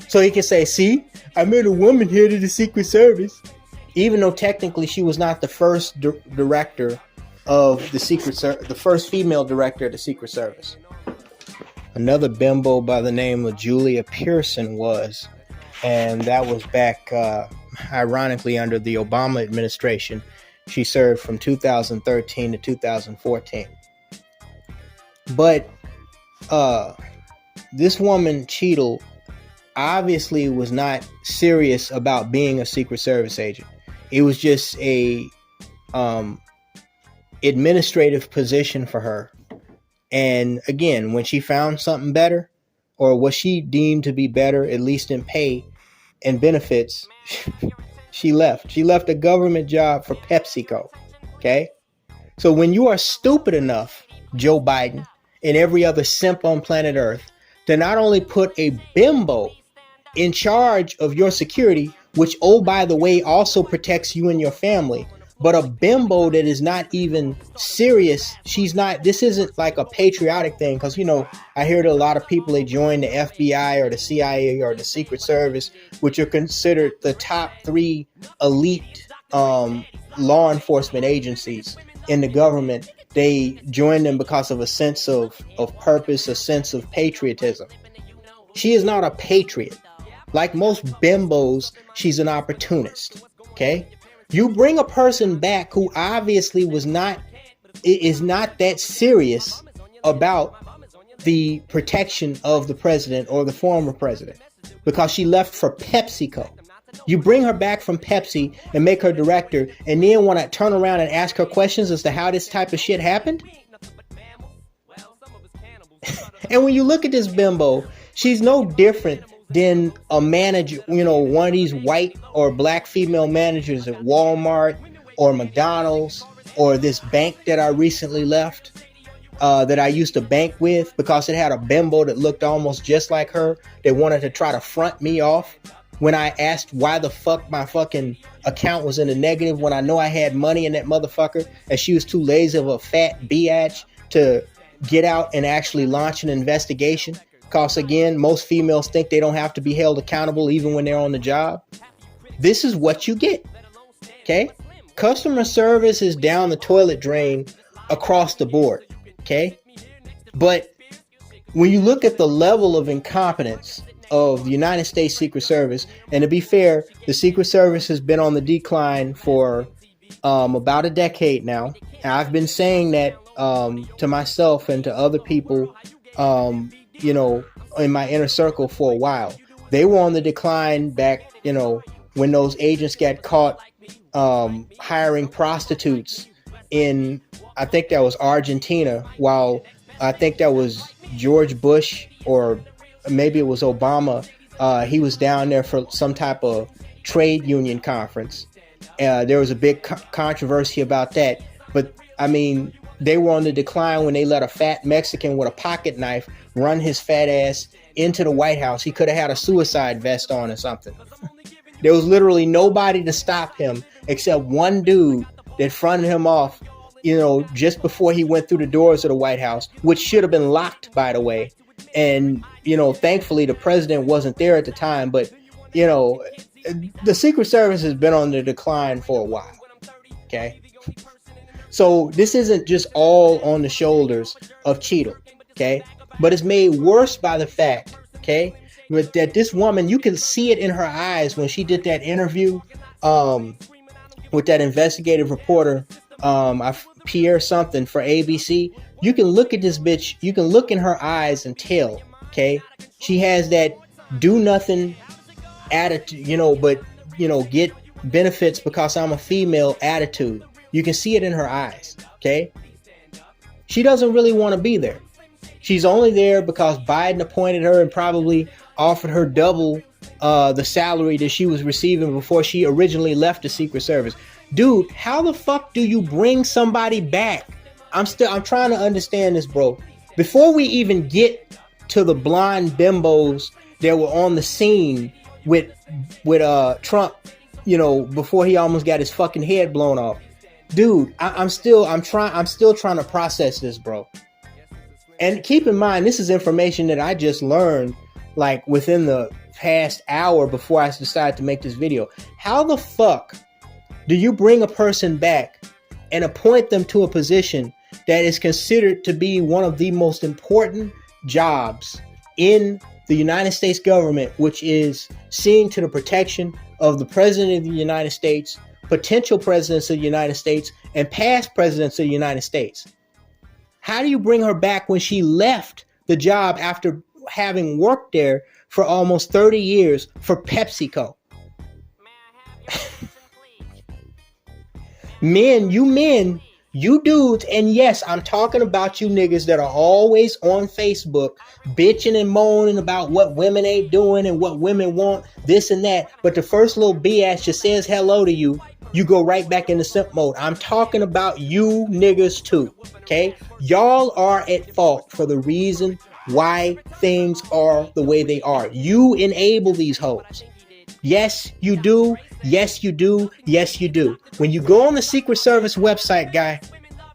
So he could say, see, I made a woman head of the Secret Service. Even though technically she was not the first director of the Secret Service, the first female director of the Secret Service. Another bimbo by the name of Julia Pearson was, and that was back, ironically, under the Obama administration. She served from 2013 to 2014. But this woman, Cheatle, obviously was not serious about being a Secret Service agent. It was just a administrative position for her. And again, when she found something better, or what she deemed to be better, at least in pay and benefits, she left. She left a government job for PepsiCo. Okay? So when you are stupid enough, Joe Biden and every other simp on planet Earth, to not only put a bimbo in charge of your security, which, oh, by the way, also protects you and your family, but a bimbo that is not even serious. This isn't like a patriotic thing, because, you know, I hear that a lot of people, they join the FBI or the CIA or the Secret Service, which are considered the top 3 elite law enforcement agencies in the government. They join them because of a sense of purpose, a sense of patriotism. She is not a patriot. Like most bimbos, she's an opportunist. Okay? You bring a person back who obviously is not that serious about the protection of the president or the former president, because she left for PepsiCo. You bring her back from Pepsi and make her director, and then want to turn around and ask her questions as to how this type of shit happened? And when you look at this bimbo, she's no different than a manager, you know, one of these white or black female managers at Walmart or McDonald's, or this bank that I recently left, that I used to bank with, because it had a bimbo that looked almost just like her, that wanted to try to front me off when I asked why the fuck my fucking account was in the negative when I know I had money in that motherfucker, and she was too lazy of a fat biatch to get out and actually launch an investigation. Because again, most females think they don't have to be held accountable even when they're on the job. This is what you get. Okay? Customer service is down the toilet drain across the board. Okay? But when you look at the level of incompetence of the United States Secret Service, and to be fair, the Secret Service has been on the decline for about a decade now. And I've been saying that to myself and to other people, you know, in my inner circle for a while. They were on the decline back, you know, when those agents got caught hiring prostitutes in, I think that was Argentina, while I think that was George Bush, or maybe it was Obama. He was down there for some type of trade union conference. There was a big controversy about that. But I mean, they were on the decline when they let a fat Mexican with a pocket knife run his fat ass into the White House. He could have had a suicide vest on or something. There was literally nobody to stop him except one dude that fronted him off, you know, just before he went through the doors of the White House, which should have been locked, by the way. And, you know, thankfully the president wasn't there at the time. But, you know, the Secret Service has been on the decline for a while. Okay. So this isn't just all on the shoulders of Cheatle. Okay. But it's made worse by the fact, okay, that this woman, you can see it in her eyes when she did that interview with that investigative reporter, Pierre something for ABC. You can look at this bitch, you can look in her eyes and tell, okay, she has that do nothing attitude, you know, but, you know, get benefits because I'm a female attitude. You can see it in her eyes, okay? She doesn't really want to be there. She's only there because Biden appointed her and probably offered her double the salary that she was receiving before she originally left the Secret Service. Dude, how the fuck do you bring somebody back? I'm trying to understand this, bro. Before we even get to the blonde bimbos that were on the scene with Trump, you know, before he almost got his fucking head blown off. Dude, I'm still trying to process this, bro. And keep in mind, this is information that I just learned like within the past hour before I decided to make this video. How the fuck do you bring a person back and appoint them to a position that is considered to be one of the most important jobs in the United States government, which is seeing to the protection of the President of the United States, potential presidents of the United States, and past presidents of the United States? How do you bring her back when she left the job after having worked there for almost 30 years for PepsiCo? Men, you dudes, and yes, I'm talking about you niggas that are always on Facebook bitching and moaning about what women ain't doing and what women want, this and that. But the first little bitch just says hello to you you go right back into simp mode. I'm talking about you niggas too, okay? Y'all are at fault for the reason why things are the way they are. You enable these hoes. Yes, you do. Yes, you do. Yes, you do. When you go on the Secret Service website, guy,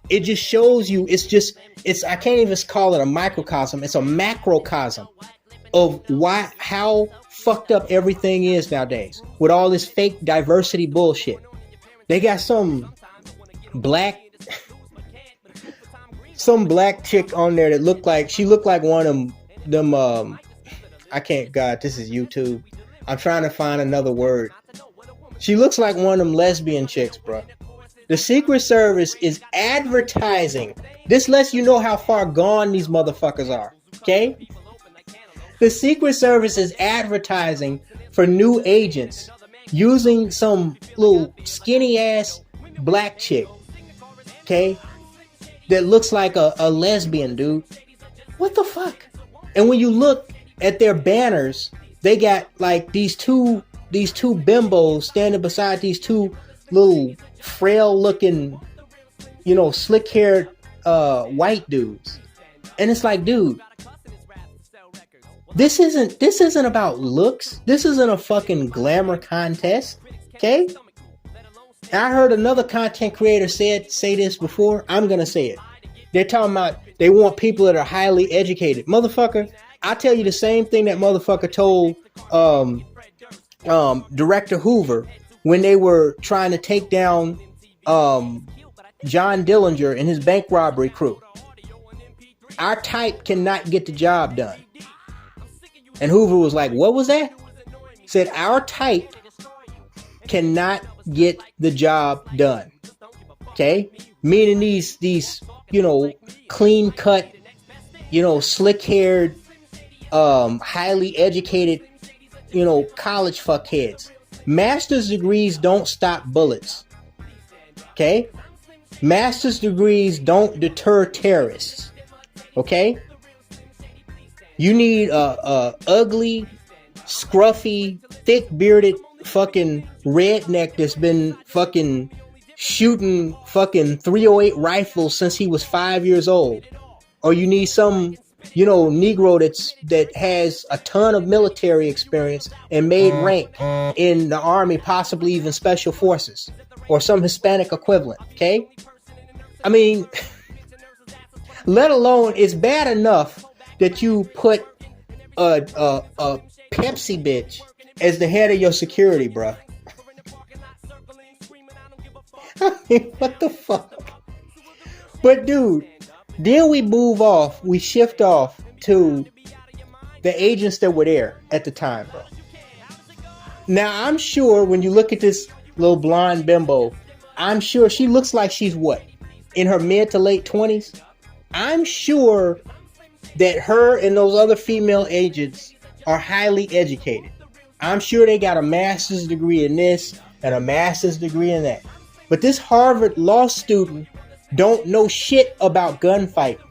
it just shows you, I can't even call it a microcosm. It's a macrocosm of how fucked up everything is nowadays with all this fake diversity bullshit. They got some black chick on there that looked like one of them, God, this is YouTube. I'm trying to find another word. She looks like one of them lesbian chicks, bro. The Secret Service is advertising. This lets you know how far gone these motherfuckers are, okay? The Secret Service is advertising for new agents using some little skinny ass black chick, okay? That looks like a lesbian, dude. What the fuck? And when you look at their banners, they got like these two bimbos standing beside these two little frail looking, slick haired white dudes. And it's like, dude, this isn't about looks. This isn't a fucking glamour contest. Okay? I heard another content creator say this before. I'm gonna say it. They're talking about they want people that are highly educated. Motherfucker, I tell you the same thing that motherfucker told Director Hoover when they were trying to take down John Dillinger and his bank robbery crew. Our type cannot get the job done. And Hoover was like, what was that? Said, our type cannot get the job done. Okay? Meaning these clean cut, slick haired, highly educated, college fuckheads. Master's degrees don't stop bullets. Okay? Master's degrees don't deter terrorists. Okay? You need a ugly, scruffy, thick-bearded fucking redneck that's been fucking shooting fucking .308 rifles since he was 5 years old. Or you need some, Negro that has a ton of military experience and made rank in the Army, possibly even Special Forces, or some Hispanic equivalent, okay? I mean, let alone, it's bad enough that you put a Pepsi bitch as the head of your security, bruh. I mean, what the fuck? But dude, then we shift off to the agents that were there at the time, bro. Now, I'm sure when you look at this little blonde bimbo, I'm sure she looks like she's what? In her mid to late 20s? I'm sure that her and those other female agents are highly educated. I'm sure they got a master's degree in this and a master's degree in that. But this Harvard law student don't know shit about gunfighting.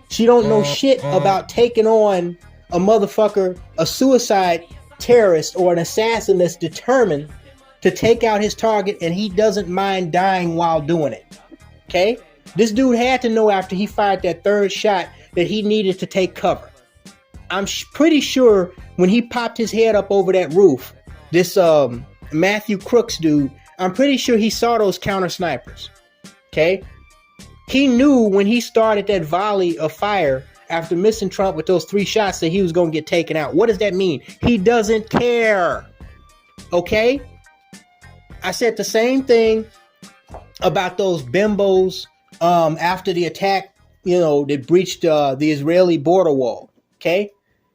She don't know shit about taking on a motherfucker, a suicide terrorist or an assassin that's determined to take out his target, and he doesn't mind dying while doing it. Okay? This dude had to know after he fired that third shot that he needed to take cover. I'm pretty sure when he popped his head up over that roof, this Matthew Crooks dude, I'm pretty sure he saw those counter snipers. Okay? He knew when he started that volley of fire after missing Trump with those 3 shots that he was going to get taken out. What does that mean? He doesn't care. Okay? I said the same thing about those bimbos after the attack, that breached the Israeli border wall. Okay?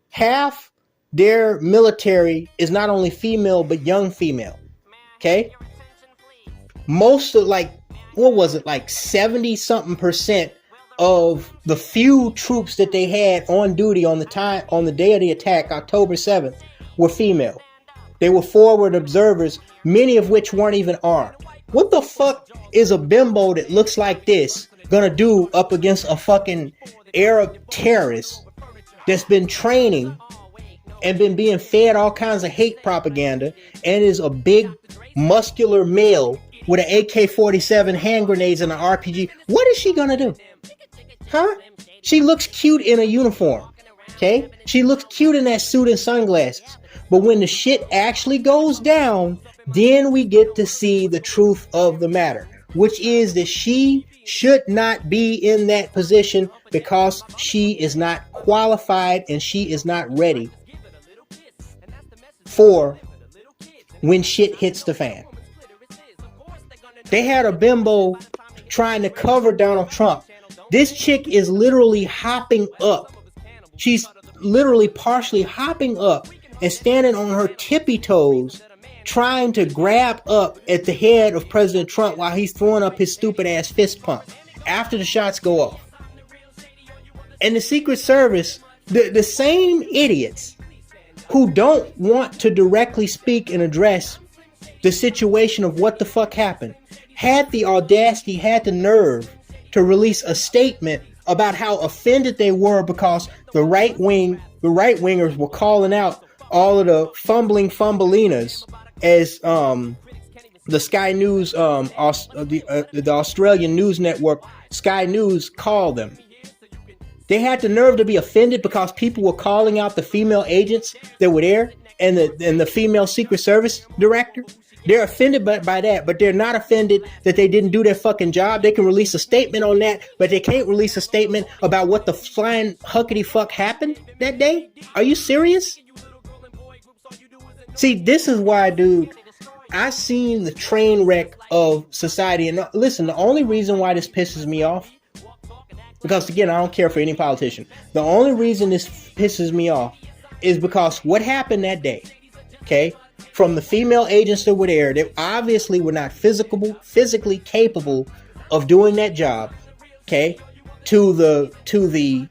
Half their military is not only female, but young female. Okay? Most of, 70-something% of the few troops that they had on duty on the day of the attack, October 7th, were female. They were forward observers, many of which weren't even armed. What the fuck is a bimbo that looks like this gonna do up against a fucking Arab terrorist that's been training and been being fed all kinds of hate propaganda and is a big muscular male with an AK-47 hand grenades and an RPG. What is she gonna do? Huh? She looks cute in a uniform. Okay? She looks cute in that suit and sunglasses. But when the shit actually goes down, then we get to see the truth of the matter, which is that she should not be in that position because she is not qualified and she is not ready for when shit hits the fan. They had a bimbo trying to cover Donald Trump. This chick is literally hopping up. She's literally partially hopping up and standing on her tippy toes, trying to grab up at the head of President Trump while he's throwing up his stupid ass fist pump after the shots go off. And the Secret Service, the same idiots who don't want to directly speak and address the situation of what the fuck happened, had the audacity, had the nerve to release a statement about how offended they were because the right wingers were calling out all of the fumbleinas, as the Sky News, the Australian news network Sky News called them. They had the nerve to be offended because people were calling out the female agents that were there and the female Secret Service director. They're offended by that, but they're not offended that they didn't do their fucking job. They can release a statement on that, but they can't release a statement about what the flying huckety fuck happened that day. Are you serious? See, this is why, dude, I seen the train wreck of society. And listen, the only reason why this pisses me off, because again, I don't care for any politician. The only reason this pisses me off is because what happened that day, okay? From the female agents that were there, they obviously were not physically capable of doing that job, okay? To the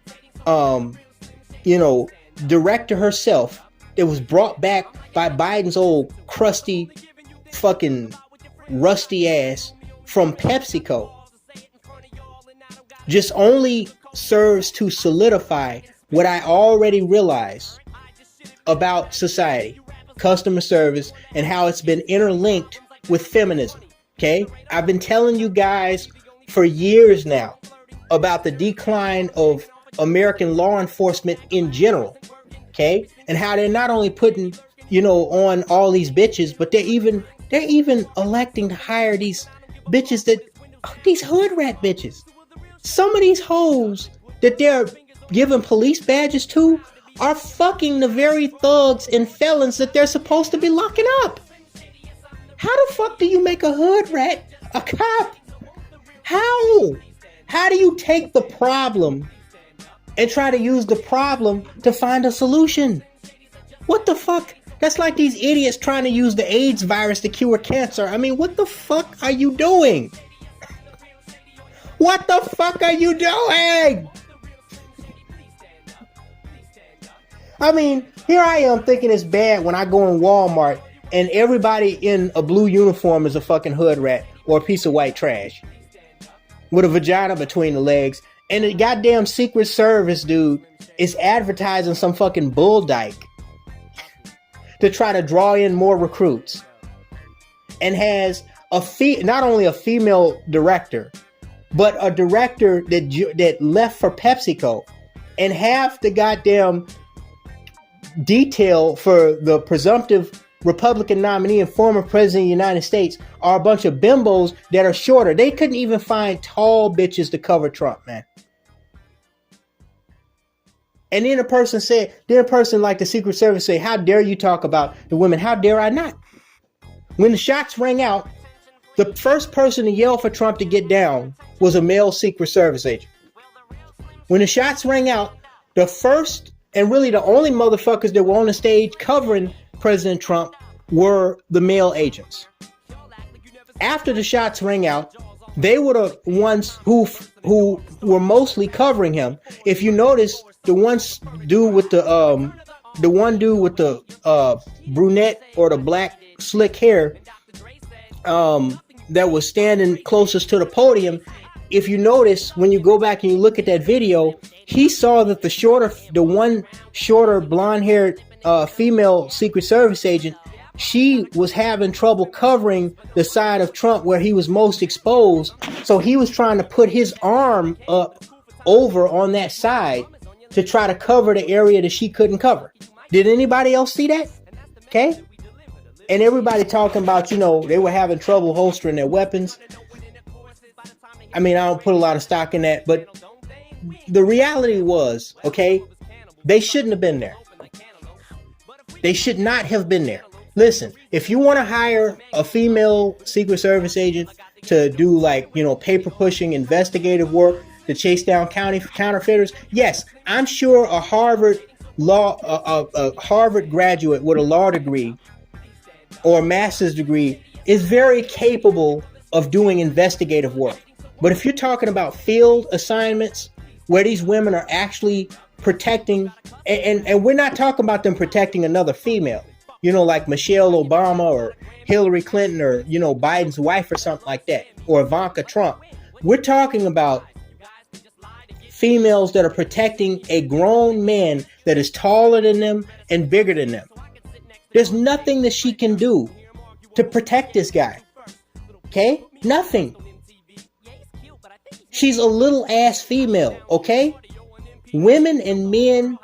director herself that was brought back by Biden's old crusty fucking rusty ass from PepsiCo, just only serves to solidify what I already realized about society, customer service, and how it's been interlinked with feminism. Okay? I've been telling you guys for years now about the decline of American law enforcement in general. Okay? And how they're not only putting, on all these bitches, but they're even electing to hire these bitches these hood rat bitches. Some of these hoes that they're giving police badges to are fucking the very thugs and felons that they're supposed to be locking up. How the fuck do you make a hood rat a cop? How? How do you take the problem and try to use the problem to find a solution? What the fuck? That's like these idiots trying to use the AIDS virus to cure cancer. I mean, what the fuck are you doing? What the fuck are you doing? I mean, here I am thinking it's bad when I go in Walmart and everybody in a blue uniform is a fucking hood rat or a piece of white trash with a vagina between the legs. And the goddamn Secret Service dude is advertising some fucking bull dyke to try to draw in more recruits, and has not only a female director, but a director that left for PepsiCo, and half the goddamn detail for the presumptive Republican nominee and former president of the United States are a bunch of bimbos that are shorter. They couldn't even find tall bitches to cover Trump, man. And then a person like the Secret Service say, how dare you talk about the women? How dare I not? When the shots rang out, the first person to yell for Trump to get down was a male Secret Service agent. When the shots rang out, the first and really the only motherfuckers that were on the stage covering President Trump were the male agents. After the shots rang out, they were the ones who were mostly covering him. If you notice, the one dude with the brunette or the black slick hair that was standing closest to the podium, if you notice, when you go back and you look at that video, he saw that the one shorter blonde haired female Secret Service agent she was having trouble covering the side of Trump where he was most exposed. So he was trying to put his arm up over on that side to try to cover the area that she couldn't cover. Did anybody else see that? Okay. And everybody talking about, you know, they were having trouble holstering their weapons. I mean, I don't put a lot of stock in that, but the reality was, okay, they shouldn't have been there. They should not have been there. Listen, if you want to hire a female Secret Service agent to do, like, you know, paper pushing investigative work to chase down counterfeiters, yes, I'm sure a Harvard graduate with a law degree or a master's degree is very capable of doing investigative work. But if you're talking about field assignments where these women are actually protecting, and we're not talking about them protecting another female, you know, like Michelle Obama or Hillary Clinton or, you know, Biden's wife or something like that, or Ivanka Trump. We're talking about females that are protecting a grown man that is taller than them and bigger than them. There's nothing that she can do to protect this guy. Okay? Nothing. She's a little ass female, okay? Women and men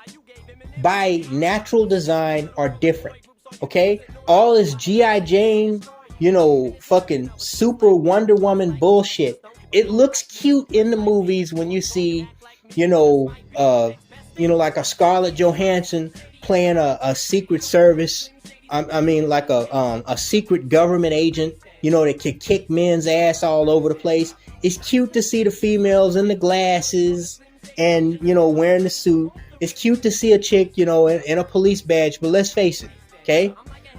by natural design are different, okay? All this G.I. Jane, you know, fucking super Wonder Woman bullshit. It looks cute in the movies when you see, like a Scarlett Johansson playing a Secret Service. Like a secret government agent, you know, that can kick men's ass all over the place. It's cute to see the females in the glasses and, you know, wearing the suit. It's cute to see a chick, you know, in a police badge. But let's face it, okay?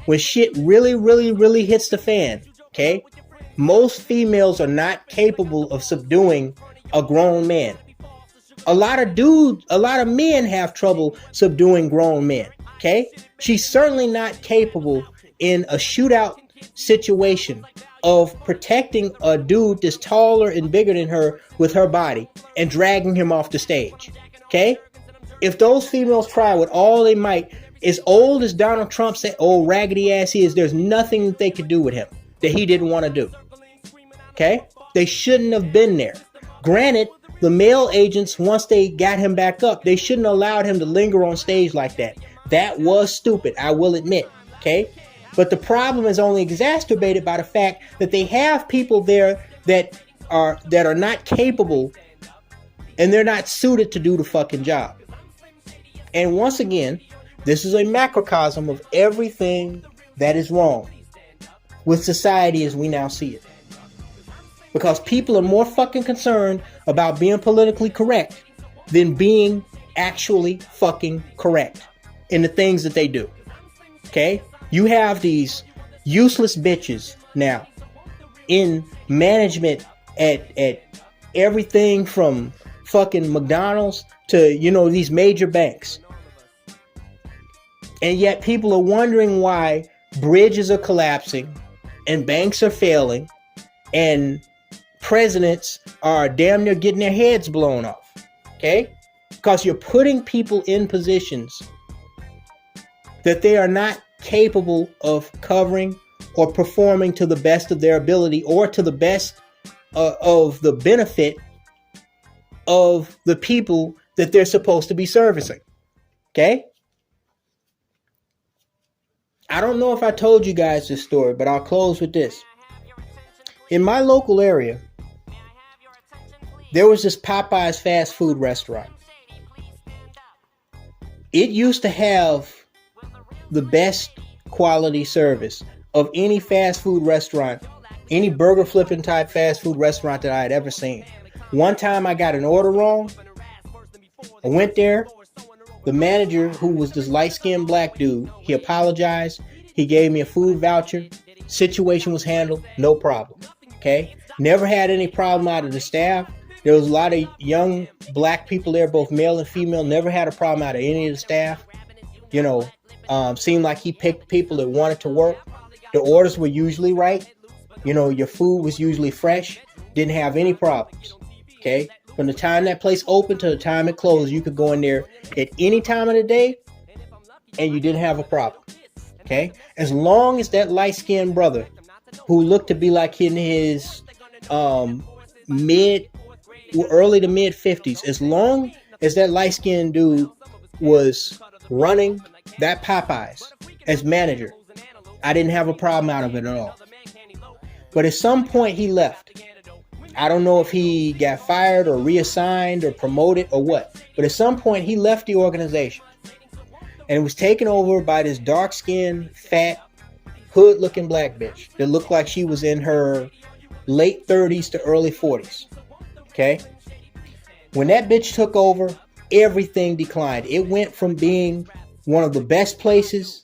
When shit really, really, really hits the fan, okay? Most females are not capable of subduing a grown man. A lot of men have trouble subduing grown men, okay? She's certainly not capable in a shootout situation of protecting a dude that's taller and bigger than her with her body and dragging him off the stage, okay? If those females try with all they might, as old as Donald Trump said, old raggedy ass he is, there's nothing that they could do with him that he didn't want to do, okay? They shouldn't have been there. Granted, the male agents, once they got him back up, they shouldn't have allowed him to linger on stage like that. That was stupid, I will admit, okay? But the problem is only exacerbated by the fact that they have people there that are not capable and they're not suited to do the fucking job. And once again, this is a macrocosm of everything that is wrong with society as we now see it. Because people are more fucking concerned about being politically correct than being actually fucking correct in the things that they do. Okay? You have these useless bitches now in management at everything from fucking McDonald's to, you know, these major banks. And yet people are wondering why bridges are collapsing and banks are failing and presidents are damn near getting their heads blown off. Okay? Because you're putting people in positions that they are not capable of covering or performing to the best of their ability or to the best of the benefit of the people that they're supposed to be servicing. Okay? I don't know if I told you guys this story, but I'll close with this. In my local area, there was this Popeye's fast food restaurant. It used to have the best quality service of any fast food restaurant, any burger flipping type fast food restaurant that I had ever seen. One time I got an order wrong. I went there. The manager, who was this light-skinned black dude, he apologized. He gave me a food voucher. Situation was handled. No problem. Okay? Never had any problem out of the staff. There was a lot of young black people there, both male and female. Never had a problem out of any of the staff. You know, seemed like he picked people that wanted to work. The orders were usually right. You know, your food was usually fresh. Didn't have any problems. Okay? From the time that place opened to the time it closed, you could go in there at any time of the day and you didn't have a problem. Okay? As long as that light-skinned brother who looked to be like in his early to mid 50s, as long as that light-skinned dude was running that Popeyes as manager, I didn't have a problem out of it at all. But at some point he left. I don't know if he got fired or reassigned or promoted or what, but at some point he left the organization and was taken over by this dark-skinned, fat, hood-looking black bitch that looked like she was in her late 30s to early 40s. Okay? When that bitch took over, everything declined. It went from being one of the best places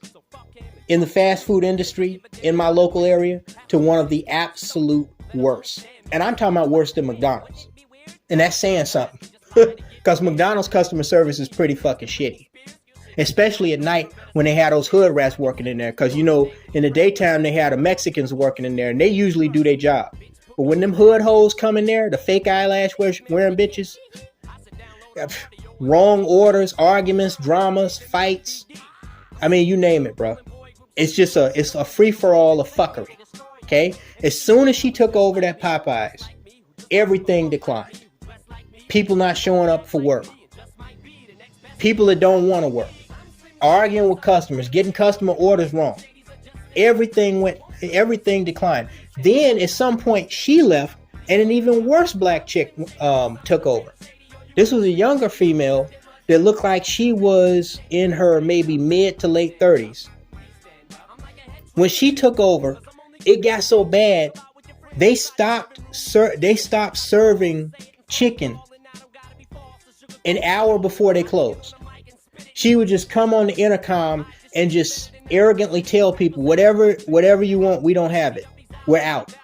in the fast food industry in my local area to one of the absolute worst. And I'm talking about worse than McDonald's. And that's saying something. Because McDonald's customer service is pretty fucking shitty. Especially at night when they had those hood rats working in there. Because, you know, in the daytime they had the Mexicans working in there. And they usually do their job. But when them hood hoes come in there, the fake eyelash wearing bitches, wrong orders, arguments, dramas, fights. I mean, you name it, bro. It's just it's a free-for-all of fuckery. Okay? As soon as she took over that Popeyes, everything declined. People not showing up for work. People that don't want to work. Arguing with customers, getting customer orders wrong. Everything declined. Then at some point she left and an even worse black chick took over. This was a younger female that looked like she was in her maybe mid to late 30s. When she took over, it got so bad they stopped serving chicken an hour before they closed. She would just come on the intercom and just arrogantly tell people, whatever you want, we don't have it. We're out.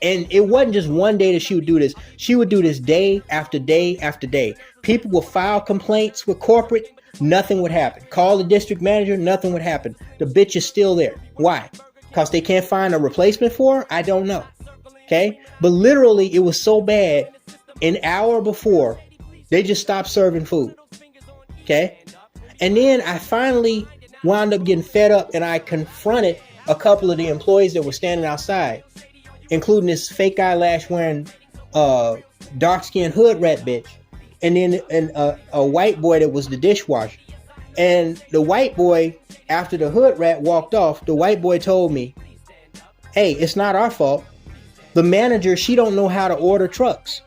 And it wasn't just one day that she would do this. She would do this day after day after day. People would file complaints with corporate. Nothing would happen. Call the district manager. Nothing would happen. The bitch is still there. Why? Because they can't find a replacement for her? I don't know. Okay? But literally, it was so bad, an hour before, they just stopped serving food. Okay? And then I finally wound up getting fed up and I confronted a couple of the employees that were standing outside, including this fake eyelash wearing dark-skinned hood rat bitch, and then a white boy that was the dishwasher. And the white boy, after the hood rat walked off, the white boy told me, hey, it's not our fault. The manager, she don't know how to order trucks.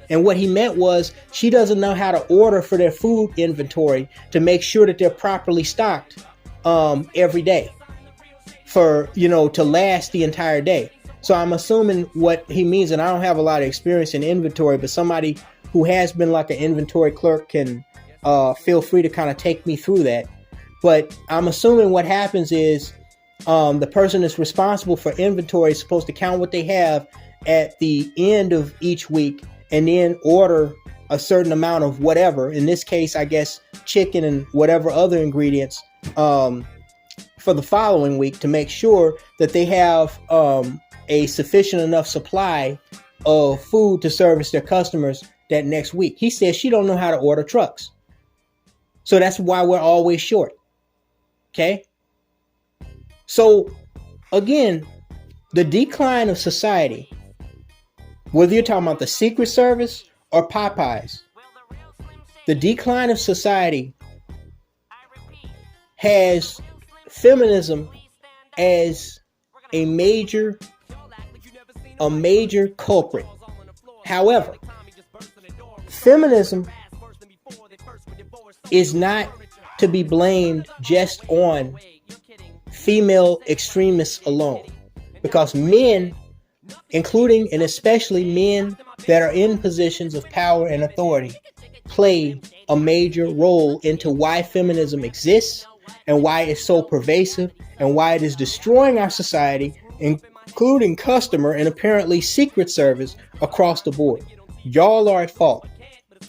And what he meant was she doesn't know how to order for their food inventory to make sure that they're properly stocked every day for, to last the entire day. So I'm assuming what he means, and I don't have a lot of experience in inventory, but somebody who has been like an inventory clerk can feel free to kind of take me through that. But I'm assuming what happens is the person that's responsible for inventory is supposed to count what they have at the end of each week and then order a certain amount of whatever. In this case, I guess chicken and whatever other ingredients for the following week to make sure that they have a sufficient enough supply of food to service their customers that next week. He says she don't know how to order trucks. So that's why we're always short. Okay? So, again, the decline of society, whether you're talking about the Secret Service or Popeyes, the decline of society has feminism as a major culprit. However, feminism is not to be blamed just on female extremists alone, because men, including and especially men that are in positions of power and authority, play a major role into why feminism exists and why it's so pervasive and why it is destroying our society, including customer and apparently Secret Service across the board. Y'all are at fault.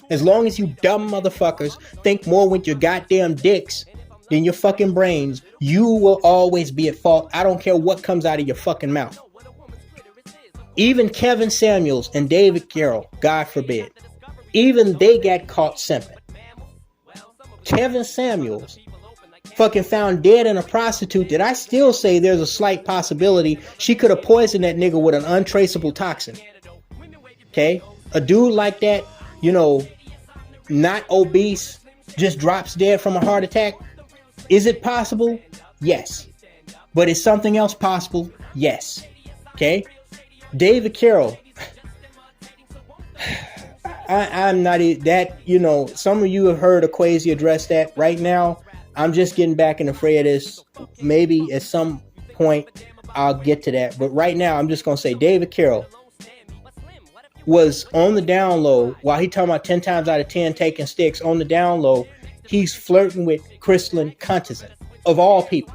As long as you dumb motherfuckers think more with your goddamn dicks than your fucking brains, you will always be at fault. I don't care what comes out of your fucking mouth. Even Kevin Samuels and David Carroll, God forbid, even they got caught simping. Kevin Samuels fucking found dead in a prostitute that I still say there's a slight possibility she could have poisoned that nigga with an untraceable toxin. Okay? A dude like that, you know, not obese, just drops dead from a heart attack. Is it possible? Yes. But is something else possible? Yes. Okay? David Carroll. I'm not that, you know, some of you have heard Akwasi address that. Right now, I'm just getting back in the fray of this. Maybe at some point I'll get to that. But right now, I'm just going to say David Carroll was on the down low, while he talking about 10 times out of 10 taking sticks, on the down low, he's flirting with Crystalline Cuntizan, of all people.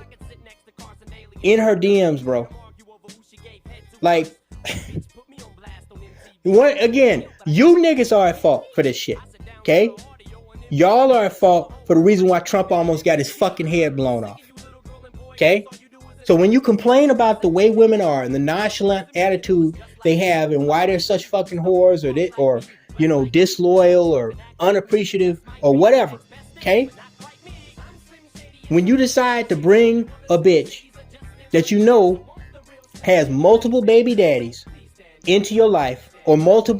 In her DMs, bro. Like, again, you niggas are at fault for this shit. Okay? Y'all are at fault for the reason why Trump almost got his fucking head blown off. Okay? So when you complain about the way women are and the nonchalant attitude they have and why they're such fucking whores or you know, disloyal or unappreciative or whatever, okay? When you decide to bring a bitch that you know has multiple baby daddies into your life, or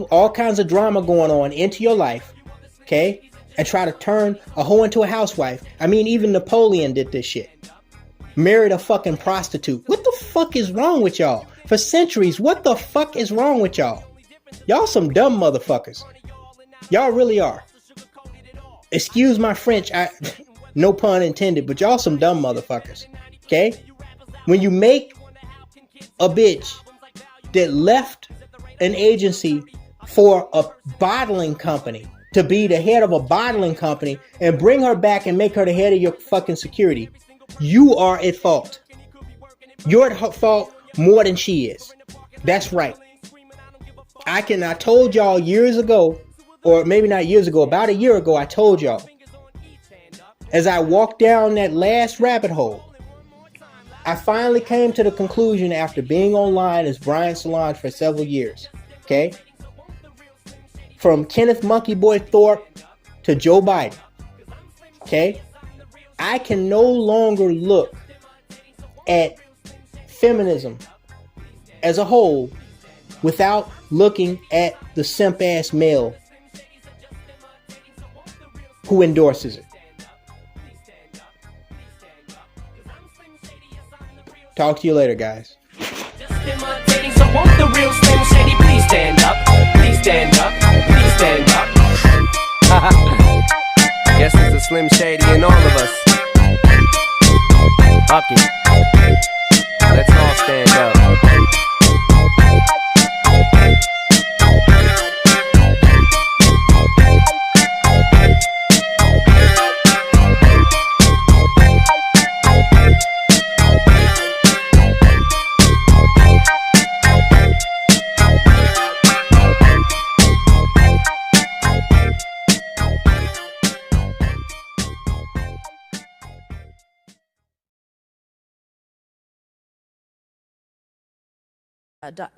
all kinds of drama going on into your life, okay? And try to turn a hoe into a housewife. I mean, even Napoleon did this shit. Married a fucking prostitute. What the fuck is wrong with y'all? For centuries, what the fuck is wrong with y'all? Y'all some dumb motherfuckers. Y'all really are. Excuse my French, no pun intended, but y'all some dumb motherfuckers. Okay? When you make a bitch that left an agency for a bottling company to be the head of a bottling company and bring her back and make her the head of your fucking security, you are at fault. You're at fault more than she is. That's right. I told y'all years ago, or maybe not years ago, about a year ago, I told y'all, as I walked down that last rabbit hole, I finally came to the conclusion after being online as Brian Solange for several years, okay? From Kenneth Monkey Boy Thorpe to Joe Biden, okay? I can no longer look at feminism as a whole without looking at the simp-ass male who endorses it. Talk to you later, guys. So won't the real Slim Shady please stand up? Please stand up. Please stand up. Guess there's a Slim Shady in all of us. Okay. Let's all stand up.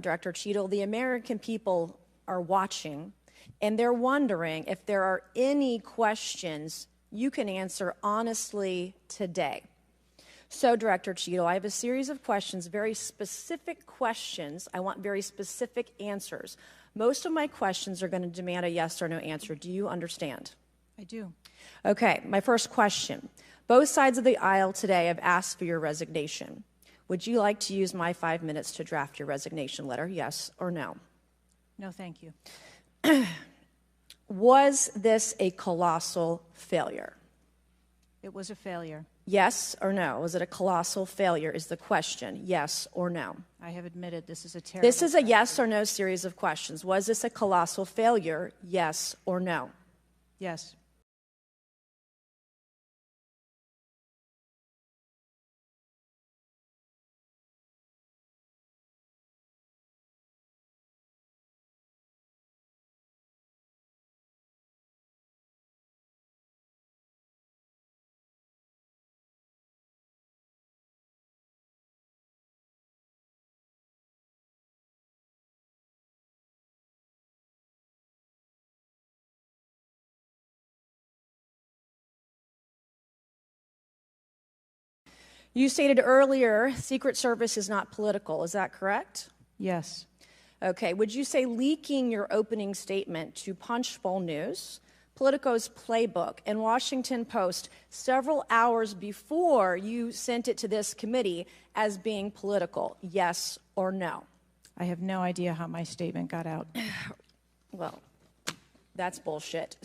Director Cheatle, the American people are watching, and they're wondering if there are any questions you can answer honestly today. So, Director Cheatle, I have a series of questions, very specific questions. I want very specific answers. Most of my questions are going to demand a yes or no answer. Do you understand? I do. Okay, my first question. Both sides of the aisle today have asked for your resignation. Would you like to use my 5 minutes to draft your resignation letter, yes or no? No, thank you. Was this a colossal failure? It was a failure. Yes or no? Was it a colossal failure is the question, yes or no? I have admitted this is a terrible This is a yes or no series of questions. Was this a colossal failure, yes or no? Yes. You stated earlier Secret Service is not political. Is that correct? Yes. Okay. Would you say leaking your opening statement to Punchbowl News, Politico's Playbook, and Washington Post several hours before you sent it to this committee as being political? Yes or no? I have no idea how my statement got out. Well, that's bullshit.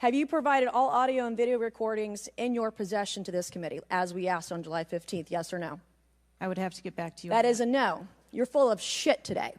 Have you provided all audio and video recordings in your possession to this committee, as we asked on July 15th, yes or no? I would have to get back to you. That is a no. You're full of shit today.